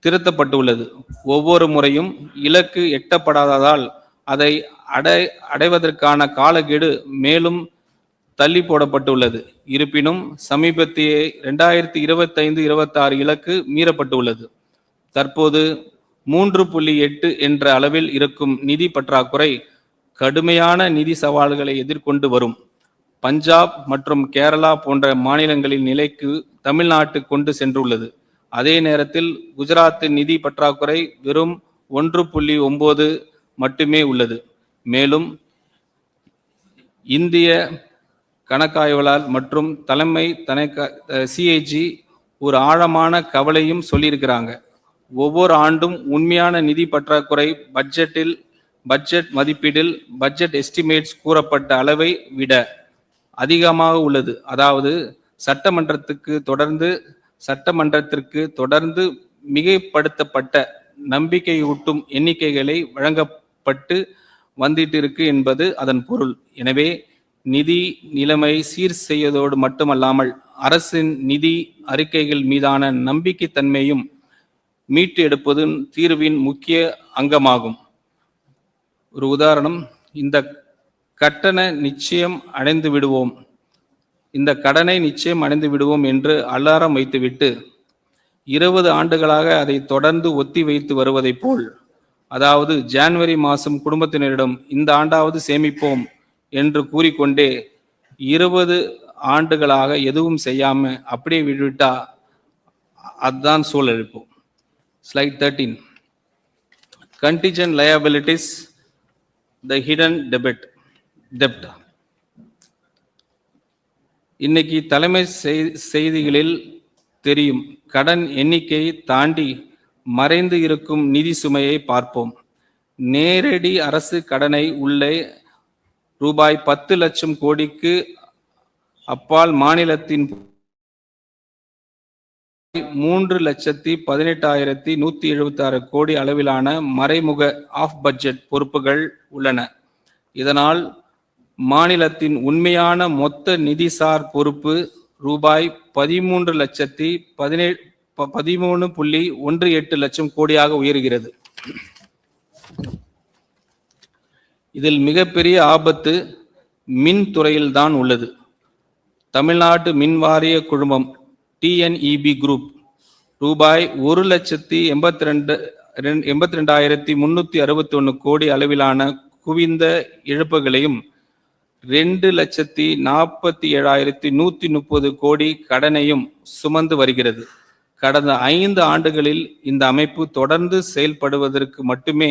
திருத்தப்பட்டுள்ளது. ஒவ்வொரு முறையும் இலக்கு எட்டப்படாததால் அதை அடைவதற்கான காலக்கெடு மேலும் தள்ளி போடப்பட்டுள்ளது. இருப்பினும் சமீபத்திய 2025-26 இலக்கு மீறப்பட்டுள்ளது. தற்போது 3.8 என்ற அளவில் இருக்கும் நிதி பற்றாக்குறை கடுமையான நிதி சவால்களை எதிர்கொண்டு வரும். பஞ்சாப் மற்றும் கேரளா போன்ற மாநிலங்களின் நிலைக்கு தமிழ்நாட்டு கொண்டு சென்றுள்ளது. அதே நேரத்தில் குஜராத்தின் நிதி பற்றாக்குறை வெறும் 1.9 மட்டுமே உள்ளது. மேலும் இந்திய கணக்காய்வாளர் மற்றும் தலைமை சிஏஜி ஒரு ஆழமான கவலையும் சொல்லியிருக்கிறாங்க. ஒவ்வொரு ஆண்டும் உண்மையான நிதி பற்றாக்குறை பட்ஜெட் மதிப்பீடில் பட்ஜெட் எஸ்டிமேட்ஸ் கூறப்பட்ட அளவை விட அதிகமாக உள்ளது. அதாவது சட்டமன்றத்திற்கு தொடர்ந்து மிகைப்படுத்தப்பட்ட நம்பிக்கையூட்டும் எண்ணிக்கைகளை வழங்கப்பட்டு வந்துட்டிருக்கு என்பது அதன் பொருள். எனவே நிதி நிலைமை சீர் செய்வதோடு மட்டுமல்லாமல் அரசின் நிதி அறிக்கைகள் மீதான நம்பிக்கைத்தன்மையும் மீட்டு எடுப்பது தீர்வின் முக்கிய அங்கமாகும். ஒரு உதாரணம், இந்த கடனை நிச்சயம் அடைந்து விடுவோம் என்று அலாரம் வைத்துவிட்டு 20 ஆண்டுகளாக அதை தொடர்ந்து ஒத்தி வைத்து வருவதை போல், அதாவது ஜனவரி மாதம் குடும்பத்தினரிடம் இந்த ஆண்டாவது சேமிப்போம் என்று கூறிக்கொண்டே 20 ஆண்டுகளாக எதுவும் செய்யாம அப்படியே விட்டுவிட்டா அதுதான் சூழல். இப்போ slide 13. Contingent liabilities, the hidden debt. இன்னைக்கு தலைமை செய்திகளில் தெரியும் கடன் எண்ணிக்கை தாண்டி மறைந்து இருக்கும் நிதி சுமையை பார்ப்போம். நேரடி அரசு கடனை உள்ளே ரூபாய் 10 லட்சம் கோடிக்கு அப்பால் மாநிலத்தின் 3,18,176 கோடி அளவிலான மறைமுக ஆஃப் பட்ஜெட் பொறுப்புகள் உள்ளன. இதனால் மாநிலத்தின் உண்மையான மொத்த நிதிசார் பொறுப்பு ரூபாய் 13.18 லட்சம் கோடியாக உயர்கிறது. இதில் மிகப்பெரிய ஆபத்து மின் துறையில்தான் உள்ளது. தமிழ்நாட்டு மின் வாரிய குழுமம் TNEB குரூப் ரூபாய் 1,82,361 கோடி அளவிலான குவிந்த இழப்புகளையும் 2,47,130 கோடி கடனையும் சுமந்து வருகிறது. கடந்த 5 ஆண்டுகளில் இந்த அமைப்பு தொடர்ந்து செயல்படுவதற்கு மட்டுமே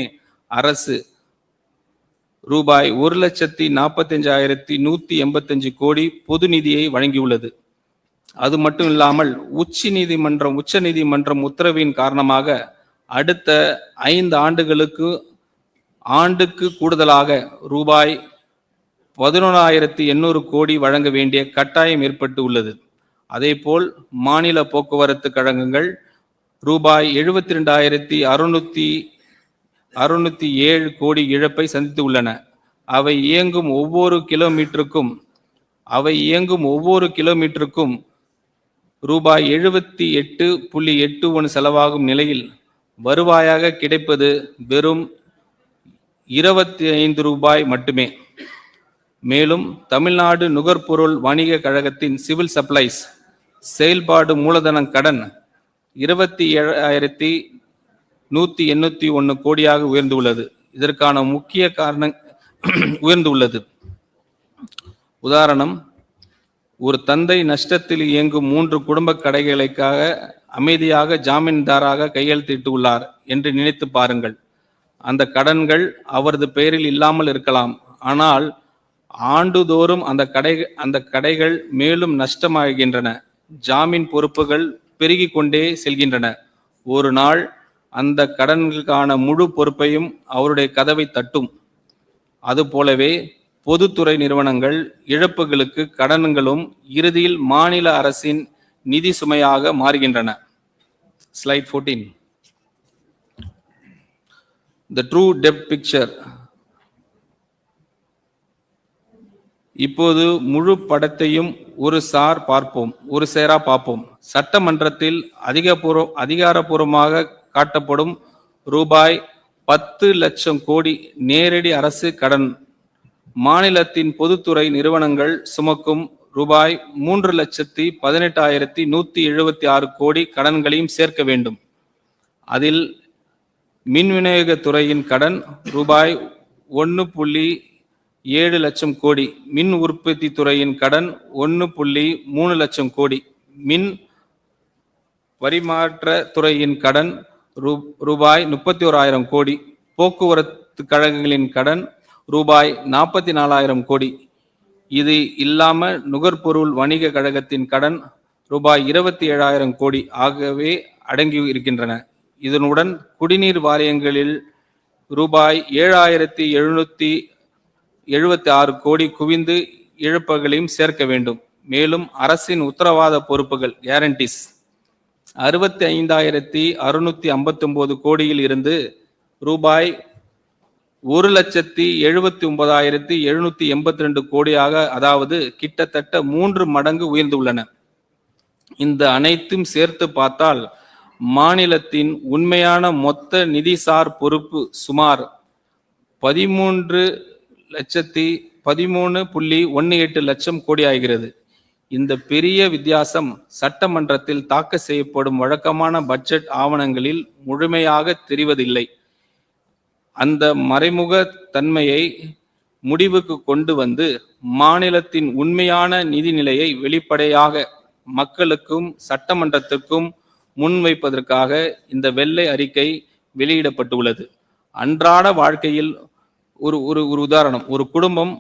அரசு ரூபாய் 1,45,185 கோடி பொது நிதியை வழங்கியுள்ளது. அது மட்டும் இல்லாமல் உச்ச நீதிமன்றம் உத்தரவின் காரணமாக அடுத்த 5 ஆண்டுக்கு கூடுதலாக ரூபாய் 11,800 கோடி வழங்க வேண்டிய கட்டாயம் ஏற்பட்டு உள்ளது. அதேபோல் மாநில போக்குவரத்து கழகங்கள் ரூபாய் 72,607 கோடி இழப்பை சந்தித்து உள்ளன. அவை இயங்கும் ஒவ்வொரு கிலோமீட்டருக்கும் ரூபாய் 78.81 செலவாகும் நிலையில் வருவாயாக கிடைப்பது வெறும் 25 ரூபாய் மட்டுமே. மேலும் தமிழ்நாடு நுகர்பொருள் வணிக கழகத்தின் சிவில் சப்ளைஸ் செயல்பாடு மூலதன கடன் 27,181 கோடியாக உயர்ந்துள்ளது. இதற்கான முக்கிய காரணம் உயர்ந்துள்ளது. உதாரணம், ஒரு தந்தை நஷ்டத்தில் இயங்கும் 3 குடும்ப கடைகளுக்காக அமைதியாக ஜாமீன்தாராக கையெழுத்திட்டு உள்ளார் என்று நினைத்து பாருங்கள். அந்த கடன்கள் அவரது பெயரில் இல்லாமல் இருக்கலாம். ஆனால் ஆண்டுதோறும் அந்த கடைகள் மேலும் நஷ்டமாகின்றன. ஜாமீன் பொறுப்புகள் பெருகி கொண்டே செல்கின்றன. ஒரு நாள் அந்த கடன்களுக்கான முழு பொறுப்பையும் அவருடைய கதவை தட்டும். அதுபோலவே பொதுத்துறை நிறுவனங்கள் இழப்புகளுக்கு கடன்களும் இறுதியில் மாநில அரசின் நிதி சுமையாக மாறுகின்றன. Slide 14. The true debt picture. இப்போது முழு படத்தையும் ஒரு சேரா பார்ப்போம். சட்டமன்றத்தில் அதிகாரப்பூர்வமாக காட்டப்படும் ரூபாய் 10 லட்சம் கோடி நேரடி அரசு கடன் மாநிலத்தின் பொதுத்துறை நிறுவனங்கள் சுமக்கும் ரூபாய் 3,18,176 கோடி கடன்களையும் சேர்க்க வேண்டும். அதில் மின் விநியோகத்துறையின் கடன் ரூபாய் 1.7 லட்சம் கோடி, மின் உற்பத்தி துறையின் கடன் 1.3 லட்சம் கோடி, மின் பரிமாற்ற துறையின் கடன் ரூபாய் 31,000 கோடி, போக்குவரத்து கழகங்களின் கடன் ரூபாய் 44,000 கோடி. இது இல்லாம நுகர்பொருள் வணிக கழகத்தின் கடன் ரூபாய் 27,000 கோடி ஆகவே அடங்கி இருக்கின்றன. இதனுடன் குடிநீர் வாரியங்களில் ரூபாய் 7,776 கோடி குவிந்து இழப்புகளையும் சேர்க்க வேண்டும். மேலும் அரசின் உத்தரவாத பொறுப்புகள் கேரண்டிஸ் 65,659 கோடியில் இருந்து ரூபாய் 1,79,782 கோடியாக, அதாவது கிட்டத்தட்ட 3 மடங்கு உயர்ந்துள்ளன. இந்த அனைத்தும் சேர்த்து பார்த்தால் மாநிலத்தின் உண்மையான மொத்த நிதிசார் பொறுப்பு சுமார் 13.18 லட்சம் கோடி ஆகிறது. இந்த பெரிய வித்தியாசம் சட்டமன்றத்தில் தாக்கல் செய்யப்படும் வழக்கமான பட்ஜெட் ஆவணங்களில் முழுமையாக தெரிவதில்லை. அந்த மறைமுக தன்மையை முடிவுக்கு கொண்டு வந்து மாநிலத்தின் உண்மையான நிதி நிலையை வெளிப்படையாக மக்களுக்கும் சட்டமன்றத்திற்கும் முன்வைப்பதற்காக இந்த வெள்ளை அறிக்கை வெளியிடப்பட்டுள்ளது. அன்றாட வாழ்க்கையில் ஒரு ஒரு ஒரு உதாரணம், ஒரு குடும்பம்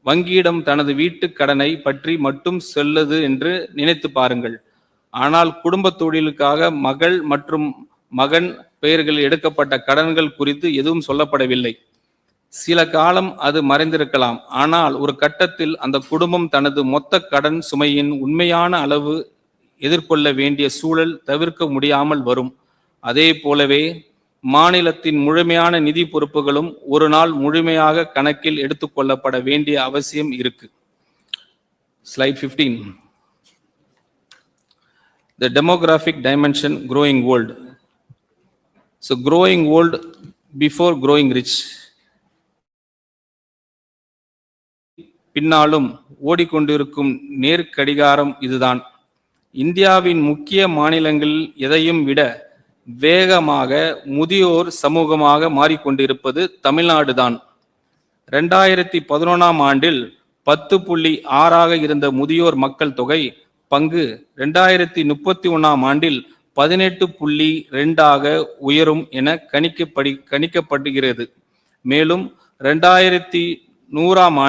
வங்கியிடம் தனது வீட்டு கடனை பற்றி மட்டும் சொல்லுது என்று நினைத்து பாருங்கள். ஆனால் குடும்ப தொழிலுக்காக மகள் மற்றும் மகன் பெயர்களில் எடுக்கப்பட்ட கடன்கள் குறித்து எதுவும் சொல்லப்படவில்லை. சில காலம் அது மறைந்திருக்கலாம், ஆனால் ஒரு கட்டத்தில் அந்த குடும்பம் தனது மொத்த கடன் சுமையின் உண்மையான அளவு எதிர்கொள்ள வேண்டிய சூழல் தவிர்க்க முடியாமல் வரும். அதே போலவே மாநிலத்தின் முழுமையான நிதி பொறுப்புகளும் ஒரு நாள் முழுமையாக கணக்கில் எடுத்துக்கொள்ளப்பட வேண்டிய அவசியம் இருக்கு. Slide 15. The demographic dimension growing old. So growing old before growing rich. பின்னாலும் ஓடிக்கொண்டிருக்கும் நேர்கடிகாரம் இதுதான். இந்தியாவின் முக்கிய மாநிலங்களில் எதையும் விட வேகமாக முதியோர் சமூகமாக மாறிக்கொண்டிருப்பது தமிழ்நாடு தான். 2011ஆம் ஆண்டில் 10.6 இருந்த முதியோர் மக்கள் தொகை பங்கு 2031ஆம் ஆண்டில் 18.2 உயரும் என கணிக்கப்படுகிறது. மேலும் 2100ஆம்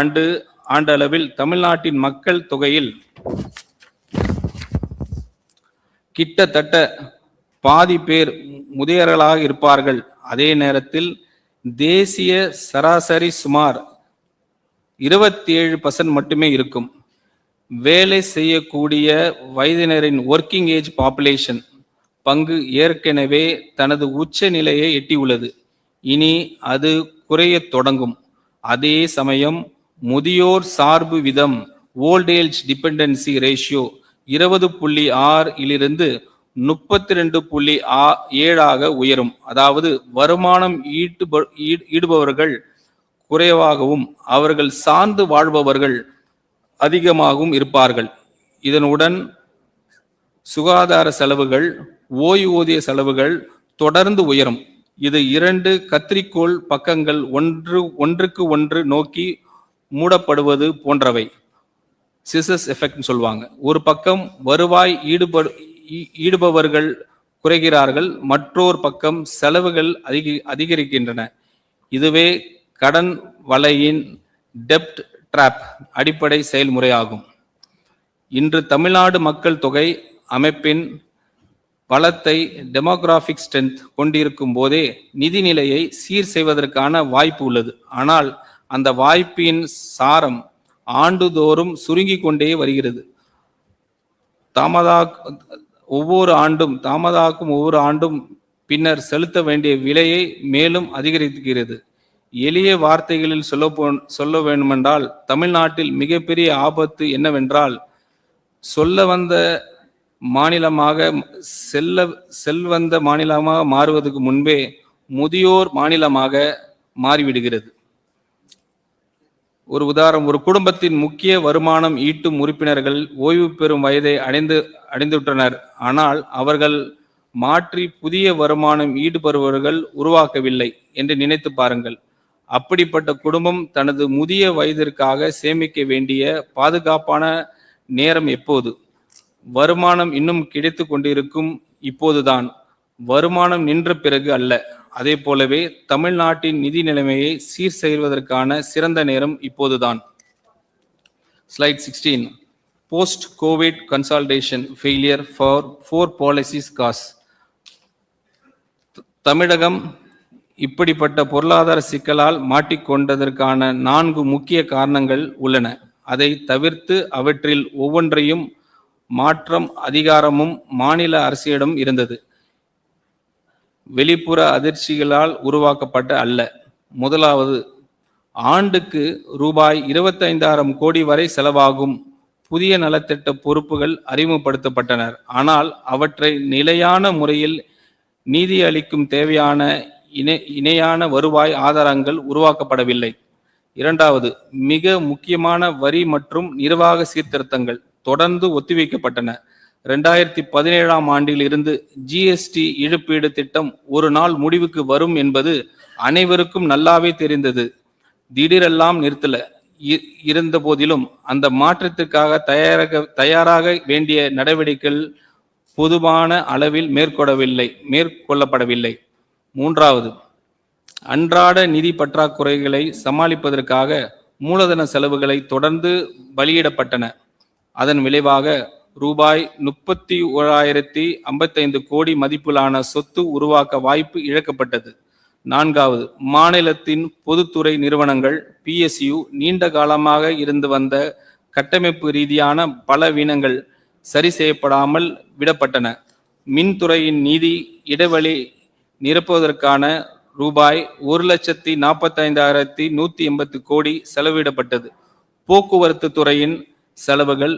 ஆண்டளவில் தமிழ்நாட்டின் மக்கள் தொகையில் கிட்டத்தட்ட பாதி பேர் முதியவர்களாக இருப்பார்கள். அதே நேரத்தில் தேசிய சராசரி சுமார் 27% மட்டுமே இருக்கும். வேலை செய்யக்கூடிய வயதினரின் ஒர்க்கிங் ஏஜ் பாப்புலேஷன் பங்கு ஏற்கனவே தனது உச்ச நிலையை எட்டியுள்ளது. இனி அது குறையத் தொடங்கும். அதே சமயம் முதியோர் சார்பு விதம் ஓல்ட் ஏஜ் டிபெண்டன்சி ரேஷியோ 20.6 இலிருந்து 32.7 உயரும். அதாவது வருமானம் ஈடுபவர்கள் குறைவாகவும் அவர்கள் சார்ந்து வாழ்பவர்கள் அதிகமாகவும் இருப்பார்கள். இதனுடன் சுகாதார செலவுகள், ஓய்வூதிய செலவுகள் தொடர்ந்து உயரும். இது 2 கத்திரிக்கோள் பக்கங்கள் ஒன்றுக்கு ஒன்று நோக்கி மூடப்படுவது போன்றவை. சிசஸ் எஃபெக்ட் சொல்லுவாங்க. ஒரு பக்கம் வருவாய் ஈடுபவர்கள் குறைகிறார்கள், மற்றொரு பக்கம் செலவுகள் அதிகரிக்கின்றன. இதுவே கடன் வலையின் டெப்ட் ட்ராப் அடிப்படை செயல்முறையாகும். இன்று தமிழ்நாடு மக்கள் தொகை அமைப்பின் பலத்தை டெமோகிராபிக் ஸ்ட்ரென்த் கொண்டிருக்கும் போதே நிதிநிலையை சீர் செய்வதற்கான வாய்ப்பு உள்ளது. ஆனால் அந்த வாய்ப்பின் சாரம் ஆண்டுதோறும் சுருங்கி கொண்டே வருகிறது. ஒவ்வொரு ஆண்டும் பின்னர் செலுத்த வேண்டிய விலையை மேலும் அதிகரிக்கிறது. எளிய வார்த்தைகளில் சொல்ல வேண்டுமென்றால் தமிழ்நாட்டில் மிகப்பெரிய ஆபத்து என்னவென்றால் செல்வந்த மாநிலமாக மாறுவதற்கு முன்பே முதியோர் மாநிலமாக மாறிவிடுகிறது. ஒரு உதாரணம், ஒரு குடும்பத்தின் முக்கிய வருமானம் ஈட்டும் உறுப்பினர்கள் ஓய்வு பெறும் வயதை அடைந்துவிட்டனர். ஆனால் அவர்கள் மாற்றி புதிய வருமானம் ஈடுபடுபவர்கள் உருவாக்கவில்லை என்று நினைத்து பாருங்கள். அப்படிப்பட்ட குடும்பம் தனது முதிய வயதிற்காக சேமிக்க வேண்டிய பாதுகாப்பான நேரம் எப்போது? வருமானம் இன்னும் கிடைத்து கொண்டிருக்கும் இப்போதுதான், வருமானம் நின்ற பிறகு அல்ல. அதே போலவே தமிழ்நாட்டின் நிதி நிலைமையை சீர் செய்வதற்கான சிறந்த நேரம் இப்போதுதான். Slide 16. Post COVID consolidation failure for 4 policies cause. தமிழகம் இப்படிப்பட்ட பொருளாதார சிக்கலால் மாட்டிக்கொண்டதற்கான 4 முக்கிய காரணங்கள் உள்ளன. அதை தவிர்த்து அவற்றில் ஒவ்வொன்றையும் மாற்றம் அதிகாரமும் மாநில அரசிடம் இருந்தது. வெளிப்புற அதிர்ச்சிகளால் உருவாக்கப்பட்ட அல்ல. முதலாவது, ஆண்டுக்கு ரூபாய் 25,000 கோடி வரை செலவாகும் புதிய நலத்திட்ட பொறுப்புகள் அறிமுகப்படுத்தப்பட்டனர். ஆனால் அவற்றை நிலையான முறையில் நீதி அளிக்கும் தேவையான இணையான வருவாய் ஆதாரங்கள் உருவாக்கப்படவில்லை. இரண்டாவது, மிக முக்கியமான வரி மற்றும் நிர்வாக சீர்திருத்தங்கள் தொடர்ந்து ஒத்திவைக்கப்பட்டன. 2017ஆம் ஆண்டில் இருந்து ஜிஎஸ்டி இழப்பீடு திட்டம் ஒரு நாள் முடிவுக்கு வரும் என்பது அனைவருக்கும் நல்லாவே தெரிந்தது. திடீரெல்லாம் நிறுத்தல இருந்த போதிலும் அந்த மாற்றத்திற்காக தயாராக வேண்டிய நடவடிக்கைகள் பொதுவான அளவில் மேற்கொள்ளப்படவில்லை. மூன்றாவது, அன்றாட நிதி பற்றாக்குறைகளை சமாளிப்பதற்காக மூலதன செலவுகளை தொடர்ந்து பலியிடப்பட்டன. அதன் விளைவாக ரூபாய் 31,055 கோடி மதிப்பிலான சொத்து உருவாக்க வாய்ப்பு இழக்கப்பட்டது. நான்காவது, மாநிலத்தின் பொதுத்துறை நிறுவனங்கள் PSU நீண்ட காலமாக இருந்து வந்த கட்டமைப்பு ரீதியான பலவீனங்கள் சரி செய்யப்படாமல் விடப்பட்டன. மின்துறையின் நிதி இடைவெளி நிரப்புவதற்கான ரூபாய் 1,45,180 கோடி செலவிடப்பட்டது. போக்குவரத்து துறையின் செலவுகள்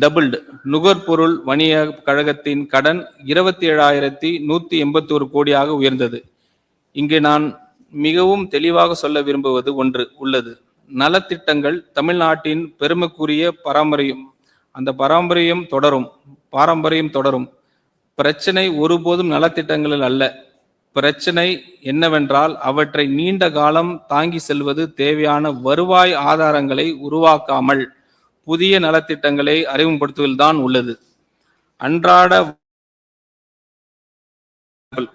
டபுள்டு. நுகர்பொருள் வணிக கழகத்தின் கடன் 27,181 கோடியாக உயர்ந்தது. இங்கு நான் மிகவும் தெளிவாக சொல்ல விரும்புவது ஒன்று உள்ளது. நலத்திட்டங்கள் தமிழ்நாட்டின் பெருமைக்குரிய பாரம்பரியம் தொடரும். பிரச்சனை ஒருபோதும் நலத்திட்டங்களில் அல்ல. பிரச்சனை என்னவென்றால் அவற்றை நீண்ட காலம் தாங்கி செல்வது தேவையான வருவாய் ஆதாரங்களை உருவாக்காமல் புதிய நலத்திட்டங்களை அறிமுகப்படுத்துவதில்தான் உள்ளது. அன்றாட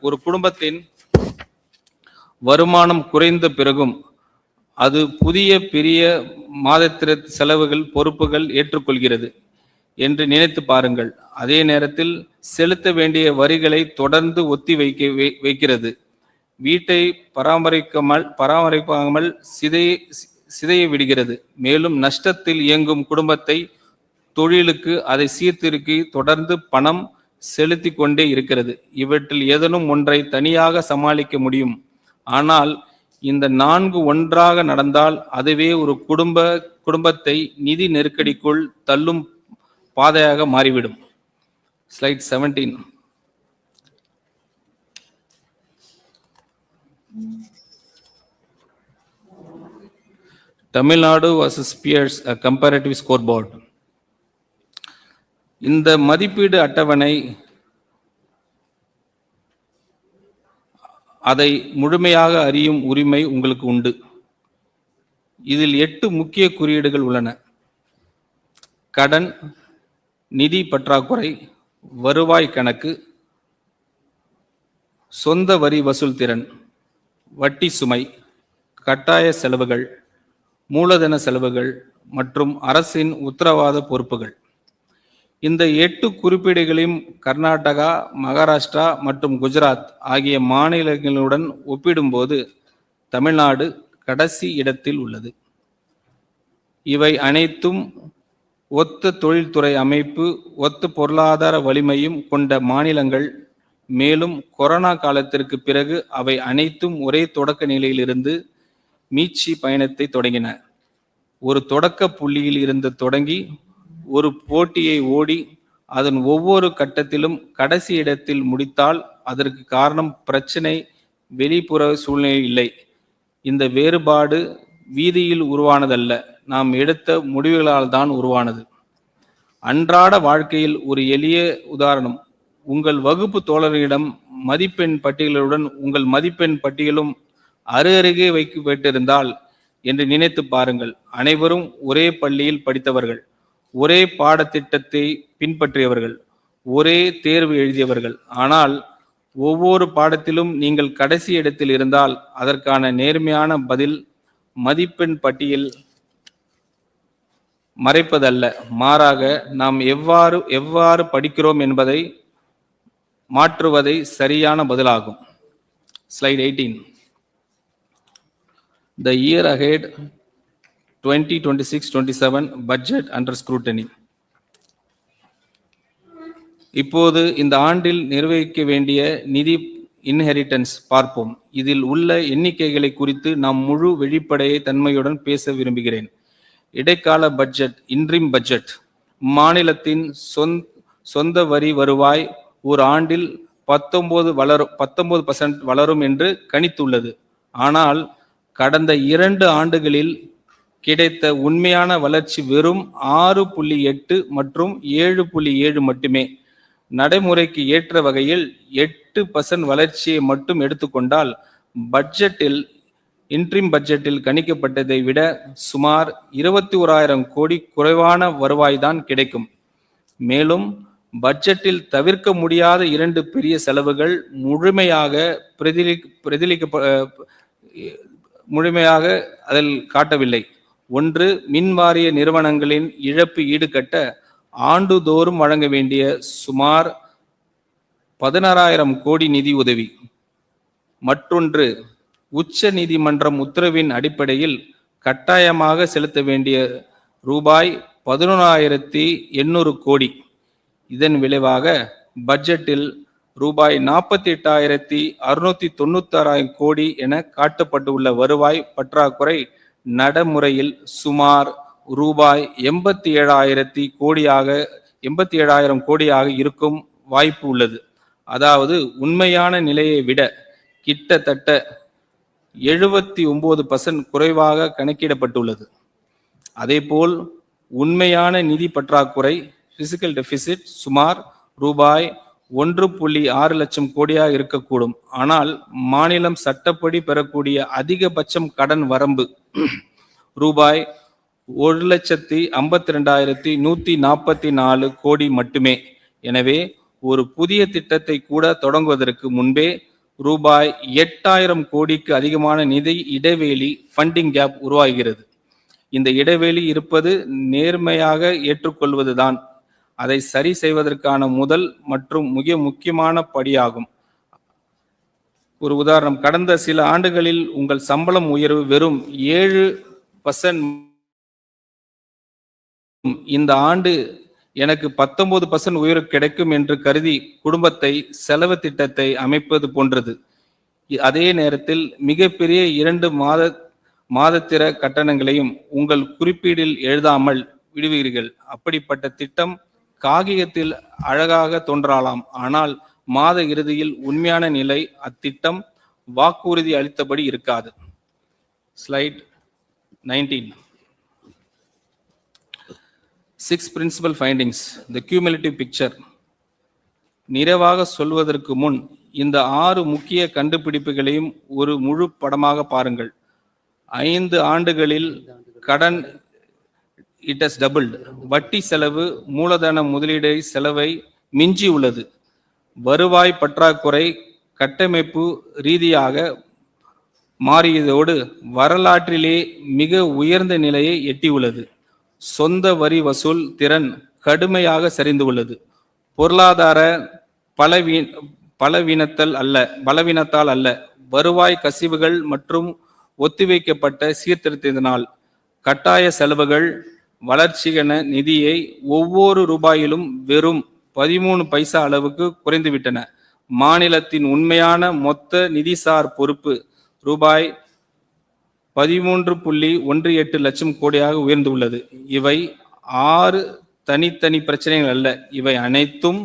ஒரு குடும்பத்தின் வருமானம் குறைந்த பிறகும் அது புதிய பெரிய மாதத்திர செலவுகள் பொறுப்புகள் ஏற்றுக்கொள்கிறது என்று நினைத்து பாருங்கள். அதே நேரத்தில் செலுத்த வேண்டிய வரிகளை தொடர்ந்து ஒத்தி வைக்கிறது. வீட்டை பராமரிக்காமல் சிதைய விடுகிறது. மேலும் நஷ்டத்தில் இயங்கும் குடும்பத்தை தொழிலுக்கு அதை சீர்திருக்கி தொடர்ந்து பணம் செலுத்தி கொண்டே இருக்கிறது. இவற்றில் ஏதேனும் ஒன்றை தனியாக சமாளிக்க முடியும். ஆனால் இந்த 4 ஒன்றாக நடந்தால் அதுவே ஒரு குடும்பத்தை நிதி நெருக்கடிக்குள் தள்ளும் பாதையாக மாறிவிடும். Slide 17. Tamil Nadu vs peers a comparative scoreboard. இந்த மதிப்பீடு அட்டவணை அதை முழுமையாக அறியும் உரிமை உங்களுக்கு உண்டு. இதில் 8 முக்கிய குறியீடுகள் உள்ளன. கடன், நிதி பற்றாக்குறை, வருவாய் கணக்கு, சொந்த வரி வசூல் திறன், வட்டி சுமை, கட்டாய செலவுகள், மூலதன செலவுகள் மற்றும் அரசின் உத்தரவாத பொறுப்புகள். இந்த 8 குறிப்பீடுகளையும் கர்நாடகா, மகாராஷ்டிரா மற்றும் குஜராத் ஆகிய மாநிலங்களுடன் ஒப்பிடும்போது தமிழ்நாடு கடைசி இடத்தில் உள்ளது. இவை அனைத்தும் ஒத்த தொழில்துறை அமைப்பு, ஒத்த பொருளாதார வலிமையும் கொண்ட மாநிலங்கள். மேலும் கொரோனா காலத்திற்கு பிறகு அவை அனைத்தும் ஒரே தொடக்க நிலையிலிருந்து மீட்சி பயணத்தை தொடங்கின. ஒரு தொடக்க புள்ளியில் இருந்து தொடங்கி ஒரு போட்டியை ஓடி அதன் ஒவ்வொரு கட்டத்திலும் கடைசி இடத்தில் முடித்தால் அதற்கு காரணம் பிரச்சனை வெளிப்புற சூழ்நிலை இல்லை. இந்த வேறுபாடு வீதியில் உருவானதல்ல, நாம் எடுத்த முடிவுகளால் தான் உருவானது. அன்றாட வாழ்க்கையில் ஒரு எளிய உதாரணம். உங்கள் வகுப்பு தோழர்களிடம் மதிப்பெண் பட்டியலுடன் உங்கள் மதிப்பெண் பட்டியலும் அருகருகே வைக்கப்பட்டிருந்தால் என்று நினைத்து பாருங்கள். அனைவரும் ஒரே பள்ளியில் படித்தவர்கள், ஒரே பாடத்திட்டத்தை பின்பற்றியவர்கள், ஒரே தேர்வு எழுதியவர்கள். ஆனால் ஒவ்வொரு பாடத்திலும் நீங்கள் கடைசி இடத்தில் இருந்தால் அதற்கான நேர்மையான பதில் மதிப்பெண் பட்டியல் மறைப்பதல்ல, மாறாக நாம் எவ்வாறு படிக்கிறோம் என்பதை மாற்றுவதே சரியான பதிலாகும். Slide 18. The year ahead 2026-27 budget under scrutiny. இப்போது இந்த ஆண்டில் நிர்வகிக்க வேண்டிய நிதி இன்ஹெரிட்டன்ஸ் பார்ப்போம். இதில் உள்ள எண்ணிக்கைகளை குறித்து நாம் முழு வெளிப்படையை தன்மையுடன் பேச விரும்புகிறேன். இடைக்கால பட்ஜெட், இன்ட்ரிம் பட்ஜெட். மாநிலத்தின் சொந்த வரி வருவாய் ஒரு ஆண்டில் 19% வளரும் என்று கணித்துள்ளது. ஆனால் கடந்த 2 ஆண்டுகளில் கிடைத்த உண்மையான வளர்ச்சி வெறும் 6.8 மற்றும் 7.7 மட்டுமே. நடைமுறைக்கு ஏற்ற வகையில் 8% வளர்ச்சியை மட்டும் எடுத்துக்கொண்டால் பட்ஜெட்டில் இன்ட்ரிம் பட்ஜெட்டில் கணிக்கப்பட்டதை விட சுமார் 21,000 கோடி குறைவான வருவாய்தான் கிடைக்கும். மேலும் பட்ஜெட்டில் தவிர்க்க முடியாத 2 பெரிய செலவுகள் முழுமையாக அதில் காட்டவில்லை. ஒன்று, மின் வாரிய நிறுவனங்களின் இழப்பு ஈடுகட்ட ஆண்டுதோறும் வழங்க வேண்டிய சுமார் 16,000 கோடி நிதி உதவி. மற்றொன்று, உச்ச நீதிமன்றம் உத்தரவின் அடிப்படையில் கட்டாயமாக செலுத்த வேண்டிய ரூபாய் 11,800 கோடி. இதன் விளைவாக பட்ஜெட்டில் ரூபாய் 48,696 கோடி என காட்டப்பட்டுள்ள வருவாய் பற்றாக்குறை நடைமுறையில் சுமார் ரூபாய் 87,000 கோடியாக இருக்கும் வாய்ப்பு உள்ளது. அதாவது உண்மையான நிலையை விட கிட்டத்தட்ட 79% குறைவாக கணக்கிடப்பட்டுள்ளது. அதேபோல் உண்மையான நிதி பற்றாக்குறை பிசிக்கல் டெபிசிட் சுமார் ரூபாய் 1.6 லட்சம் கோடியாக இருக்கக்கூடும். ஆனால் மாநிலம் சட்டப்படி பெறக்கூடிய அதிகபட்சம் கடன் வரம்பு ரூபாய் 1,52,144 கோடி மட்டுமே. எனவே ஒரு புதிய திட்டத்தை கூட தொடங்குவதற்கு முன்பே ரூபாய் 8,000 கோடிக்கு அதிகமான நிதி இடைவெளி ஃபண்டிங் கேப் உருவாகிறது. இந்த இடைவெளி இருப்பது நேர்மையாக ஏற்றுக்கொள்வதுதான் அதை சரி செய்வதற்கான முதல் மற்றும் மிக முக்கியமான படியாகும். ஒரு உதாரணம், கடந்த சில ஆண்டுகளில் உங்கள் சம்பளம் உயர்வு வெறும் 7%. இந்த ஆண்டு எனக்கு 19% உயர்வு கிடைக்கும் என்று கருதி குடும்பத்தை செலவு திட்டத்தை அமைப்பது போன்றது. அதே நேரத்தில் மிகப்பெரிய 2 மாதத்திர கட்டணங்களையும் உங்கள் குறிப்பீடில் எழுதாமல் விடுவீர்கள். அப்படிப்பட்ட திட்டம் காகிதத்தில் அழகாக தோன்றலாம், ஆனால் மாத இறுதியில் உண்மையான நிலை அத்திட்டம் வாக்குறுதி அளித்தபடி இருக்காது. Slide 19. 6 principal findings, the cumulative picture. நிறைவாக சொல்வதற்கு முன் இந்த 6 முக்கிய கண்டுபிடிப்புகளையும் ஒரு முழு படமாக பாருங்கள். 5 ஆண்டுகளில் கடன் it has doubled. வட்டி செலவு மூலதன முதலீடு செலவை மிஞ்சி உள்ளது. வருவாய் பற்றாக்குறை கட்டமைப்பு ரீதியாக மாறியதோடு வரலாற்றிலே மிக உயர்ந்த நிலையை எட்டியுள்ளது. சொந்த வரி வசூல் திறன் கடுமையாக சரிந்துள்ளது. பொருளாதார பலவீனத்தால் அல்ல, வருவாய் கசிவுகள் மற்றும் ஒத்திவைக்கப்பட்ட சீர்திருத்தத்தினால் கட்டாய செலவுகள் வளர்ச்சிகன நிதியை ஒவ்வொரு ரூபாயிலும் வெறும் 13 பைசா அளவுக்கு குறைந்துவிட்டன. மாநிலத்தின் உண்மையான மொத்த நிதிசார் பொறுப்பு ரூபாய் 13.18 லட்சம் கோடியாக உயர்ந்துள்ளது. இவை 6 தனித்தனி பிரச்சனைகள் அல்ல, இவை அனைத்தும்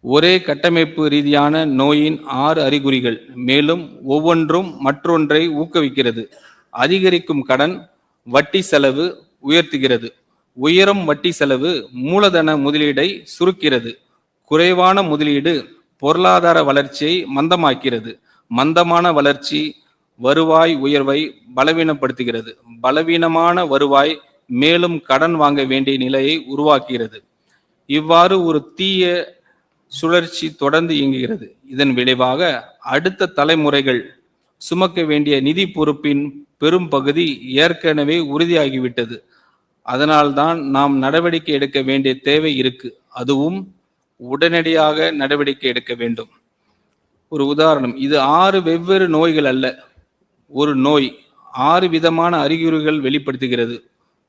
ஒரே கட்டமைப்பு ரீதியான நோயின் 6 அறிகுறிகள். மேலும் ஒவ்வொன்றும் மற்றொன்றை ஊக்குவிக்கிறது. அதிகரிக்கும் கடன் வட்டி செலவு உயர்த்துகிறது. உயரும் வட்டி செலவு மூலதன முதலீடை சுருக்கிறது. குறைவான முதலீடு பொருளாதார வளர்ச்சியை மந்தமாக்கிறது. மந்தமான வளர்ச்சி வருவாய் உயர்வை பலவீனப்படுத்துகிறது. பலவீனமான வருவாய் மேலும் கடன் வாங்க வேண்டிய நிலையை உருவாக்குகிறது. இவ்வாறு ஒரு தீய சுழற்சி தொடர்ந்து இயங்குகிறது. இதன் விளைவாக அடுத்த தலைமுறைகள் சுமக்க வேண்டிய நிதி பொறுப்பின் பெரும் பகுதி ஏற்கனவே உறுதியாகிவிட்டது. அதனால்தான் நாம் நடவடிக்கை எடுக்க வேண்டிய தேவை இருக்கு. அதுவும் உடனடியாக நடவடிக்கை எடுக்க வேண்டும். ஒரு உதாரணம், இது 6 வெவ்வேறு நோய்கள் அல்ல, ஒரு நோய் 6 விதமான அறிகுறிகள் வெளிப்படுத்துகிறது.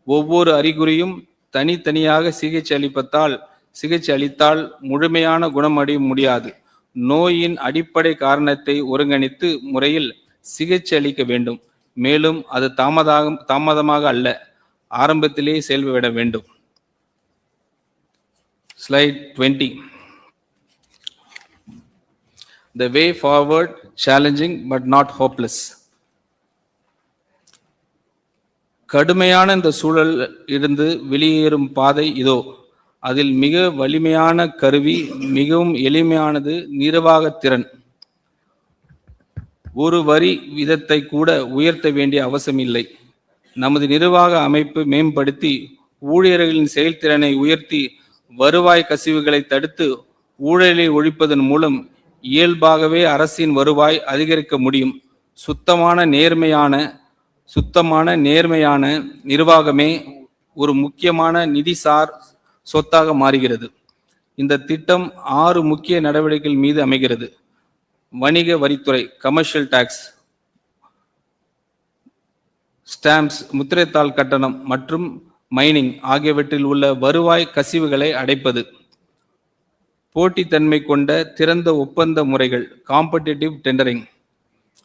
ஒவ்வொரு அறிகுறியும் தனித்தனியாக சிகிச்சை அளித்தால் முழுமையான குணமடைய முடியாது. நோயின் அடிப்படை காரணத்தை ஒருங்கிணைத்து முறையில் சிகிச்சை அளிக்க வேண்டும். மேலும் அது தாமதமாக அல்ல, ஆரம்பத்திலே செயல்பட வேண்டும். Slide 20. The way forward, challenging but not hopeless. கடுமையான இந்த சூழல் இருந்து வெளியேறும் பாதை இதோ. அதில் மிக வலிமையான கருவி, மிகவும் எளிமையானது நிர்வாகத்திறன். ஒரு வரி விதத்தை கூட உயர்த்த வேண்டிய அவசியமில்லை. நமது நிர்வாக அமைப்பு மேம்படுத்தி ஊழியர்களின் செயல்திறனை உயர்த்தி வருவாய் கசிவுகளை தடுத்து ஊழலை ஒழிப்பதன் மூலம் இயல்பாகவே அரசின் வருவாய் அதிகரிக்க முடியும். சுத்தமான நேர்மையான நிர்வாகமே ஒரு முக்கியமான நிதிசார் சொத்தாக மாறுகிறது. இந்த திட்டம் 6 முக்கிய நடவடிக்கைகள் மீது அமைகிறது. வணிக வரித்துறை, கமர்ஷியல் டாக்ஸ், ஸ்டாம்ப்ஸ், முத்திரைத்தாள் கட்டணம் மற்றும் மைனிங் ஆகியவற்றில் உள்ள வருவாய் கசிவுகளை அடைப்பது. போட்டித்தன்மை கொண்ட திறந்த ஒப்பந்த முறைகள், காம்படிட்டிவ் டெண்டரிங்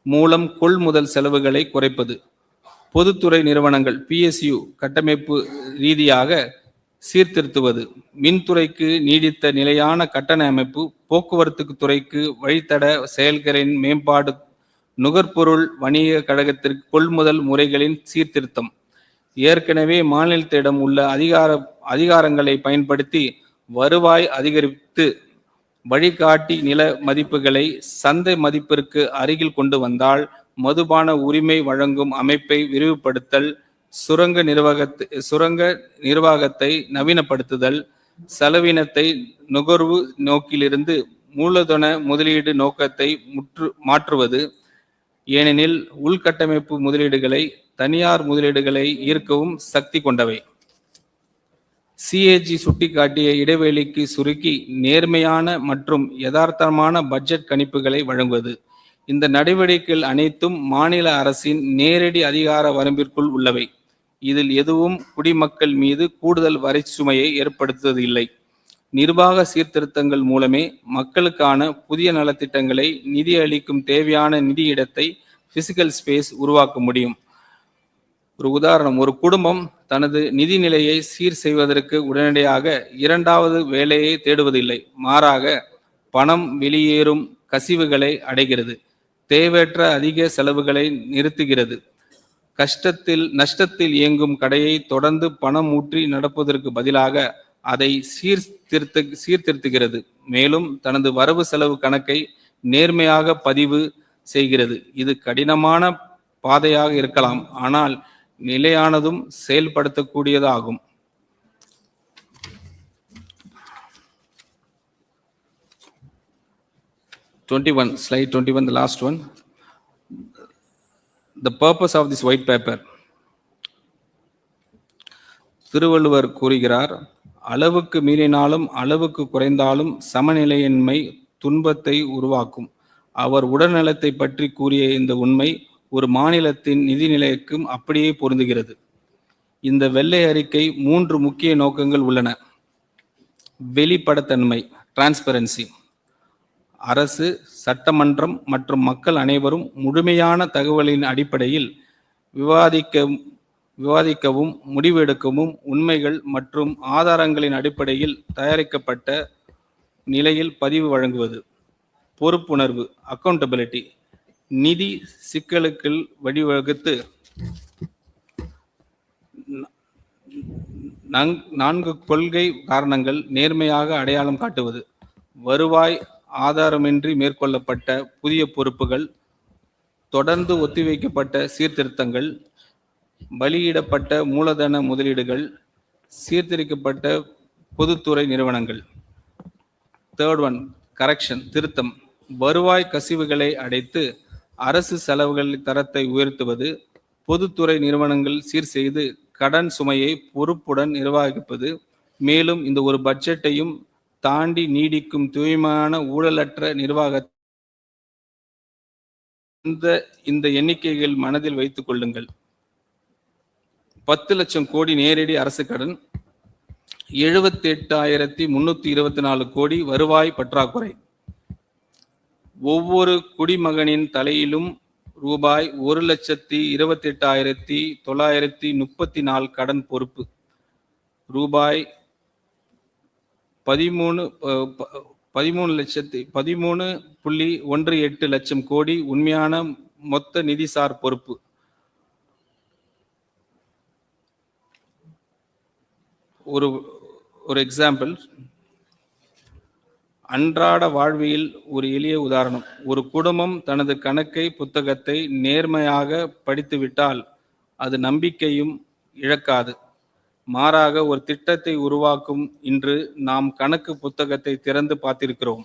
மூலம் கொள்முதல் செலவுகளை குறைப்பது. பொதுத்துறை நிறுவனங்கள், PSU கட்டமைப்பு ரீதியாக சீர்திருத்துவது. மின்துறைக்கு நீடித்த நிலையான கட்டண அமைப்பு, போக்குவரத்து துறைக்கு வழித்தட செயல்களின் மேம்பாடு, நுகர்பொருள் வணிக கழகத்திற்கு கொள்முதல் முறைகளின் சீர்திருத்தம். ஏற்கனவே மாநிலத்திடம் உள்ள அதிகாரங்களை பயன்படுத்தி வருவாய் அதிகரித்து வழிகாட்டி நில மதிப்புகளை சந்தை மதிப்பிற்கு அருகில் கொண்டு வந்தால், மதுபான உரிமை வழங்கும் அமைப்பை விரிவுபடுத்தல், சுரங்க நிர்வாகத்தை நவீனப்படுத்துதல், செலவினத்தை நுகர்வு நோக்கிலிருந்து மூலதன முதலீடு நோக்கத்தை மாற்றுவது. ஏனெனில் உள்கட்டமைப்பு முதலீடுகளை தனியார் முதலீடுகளை ஈர்க்கவும் சக்தி கொண்டவை. CAG சுட்டிக்காட்டிய இடைவெளிக்கு சுருக்கி நேர்மையான மற்றும் யதார்த்தமான பட்ஜெட் கணிப்புகளை வழங்குவது. இந்த நடவடிக்கைகள் அனைத்தும் மாநில அரசின் நேரடி அதிகார வரம்பிற்குள் உள்ளவை. இதில் எதுவும் குடிமக்கள் மீது கூடுதல் வரி சுமையை ஏற்படுத்துவதில்லை. நிர்வாக சீர்திருத்தங்கள் மூலமே மக்களுக்கான புதிய நலத்திட்டங்களை நிதி அளிக்கும் தேவையான நிதி இடத்தை, பிசிக்கல் ஸ்பேஸ் உருவாக்க முடியும். ஒரு உதாரணம், ஒரு குடும்பம் தனது நிதி நிலையை சீர் செய்வதற்கு உடனடியாக இரண்டாவது வேலையை தேடுவதில்லை. மாறாக பணம் வெளியேறும் கசிவுகளை அடைகிறது, தேவையற்ற அதிக செலவுகளை நிறுத்துகிறது. நஷ்டத்தில் இயங்கும் கடையை தொடர்ந்து பணம் ஊற்றி நடப்பதற்கு பதிலாக அதை சீர்திருத்துகிறது. மேலும் தனது வரவு செலவு கணக்கை நேர்மையாக பதிவு செய்கிறது. இது கடினமான பாதையாக இருக்கலாம், ஆனால் நிலையானதும் செயல்படுத்தக்கூடியதாகும். Slide 21, the last one. The purpose of this white paper. Thiruvalluvar கூறுகிறார், அளவுக்கு மீறினாலும் அளவுக்கு குறைந்தாலும் சமநிலையின்மை துன்பத்தை உருவாக்கும். அவர் உடல்நலத்தை பற்றி கூறிய இந்த உண்மை ஒரு மாநிலத்தின் நிதிநிலைக்கும் அப்படியே பொருந்துகிறது. இந்த வெள்ளை அறிக்கை 3 முக்கிய நோக்கங்கள் உள்ளன. வெளிப்படைத்தன்மை, டிரான்ஸ்பரன்சி. அரசு, சட்டமன்றம் மற்றும் மக்கள் அனைவரும் முழுமையான தகவலின் அடிப்படையில் விவாதிக்கவும் முடிவெடுக்கவும் உண்மைகள் மற்றும் ஆதாரங்களின் அடிப்படையில் தயாரிக்கப்பட்ட நிலையில் பதிவு வழங்குவது. பொறுப்புணர்வு, அக்கௌண்டபிலிட்டி. நிதி சிக்கலுக்கு வழிவகுத்து 4 கொள்கை காரணங்கள் நேர்மையாக அடையாளம் காட்டுவது. வருவாய் ஆதாரமின்றி மேற்கொள்ளப்பட்ட புதிய பொறுப்புகள், தொடர்ந்து ஒத்திவைக்கப்பட்ட சீர்திருத்தங்கள், பலியிடப்பட்ட மூலதன முதலீடுகள், சீர்திருத்தப்பட்ட பொதுத்துறை நிறுவனங்கள். 3rd one, கரெக்ஷன், திருத்தம். வருவாய் கசிவுகளை அடைத்து அரசு செலவுகள் தரத்தை உயர்த்துவது, பொதுத்துறை நிறுவனங்கள் சீர் செய்து கடன் சுமையை பொறுப்புடன் நிர்வகிப்பது. மேலும் இந்த ஒரு பட்ஜெட்டையும் தாண்டி நீடிக்கும் தூய்மையான ஊழலற்ற நிர்வாக இந்த எண்ணிக்கைகள் மனதில் வைத்துக் கொள்ளுங்கள். 10 லட்சம் கோடி நேரடி அரசு கடன், 78,324 கோடி வருவாய் பற்றாக்குறை. ஒவ்வொரு குடிமகனின் தலையிலும் ரூபாய் 1,28,934 கடன் பொறுப்பு. ரூபாய் 13.18 லட்சம் கோடி உண்மையான மொத்த நிதிசார் பொறுப்பு. ஒரு எக்ஸாம்பிள், அன்றாட வாழ்வியல் ஒரு எளிய உதாரணம். ஒரு குடும்பம் தனது கணக்கை புத்தகத்தை நேர்மையாக படித்துவிட்டால் அது நம்பிக்கையும் இழக்காது. மாறாக ஒரு திட்டத்தை உருவாக்கும் இன்று நாம் கணக்கு புத்தகத்தை திறந்து பார்த்திருக்கிறோம்.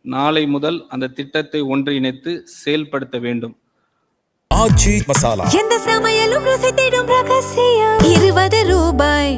நாளை முதல் அந்த திட்டத்தை ஒன்றிணைத்து செயல்படுத்த வேண்டும். ஆச்சி மசாலா. எந்த சமையலும் ருசி தேடும் ரகசியம் 20 ரூபாய்.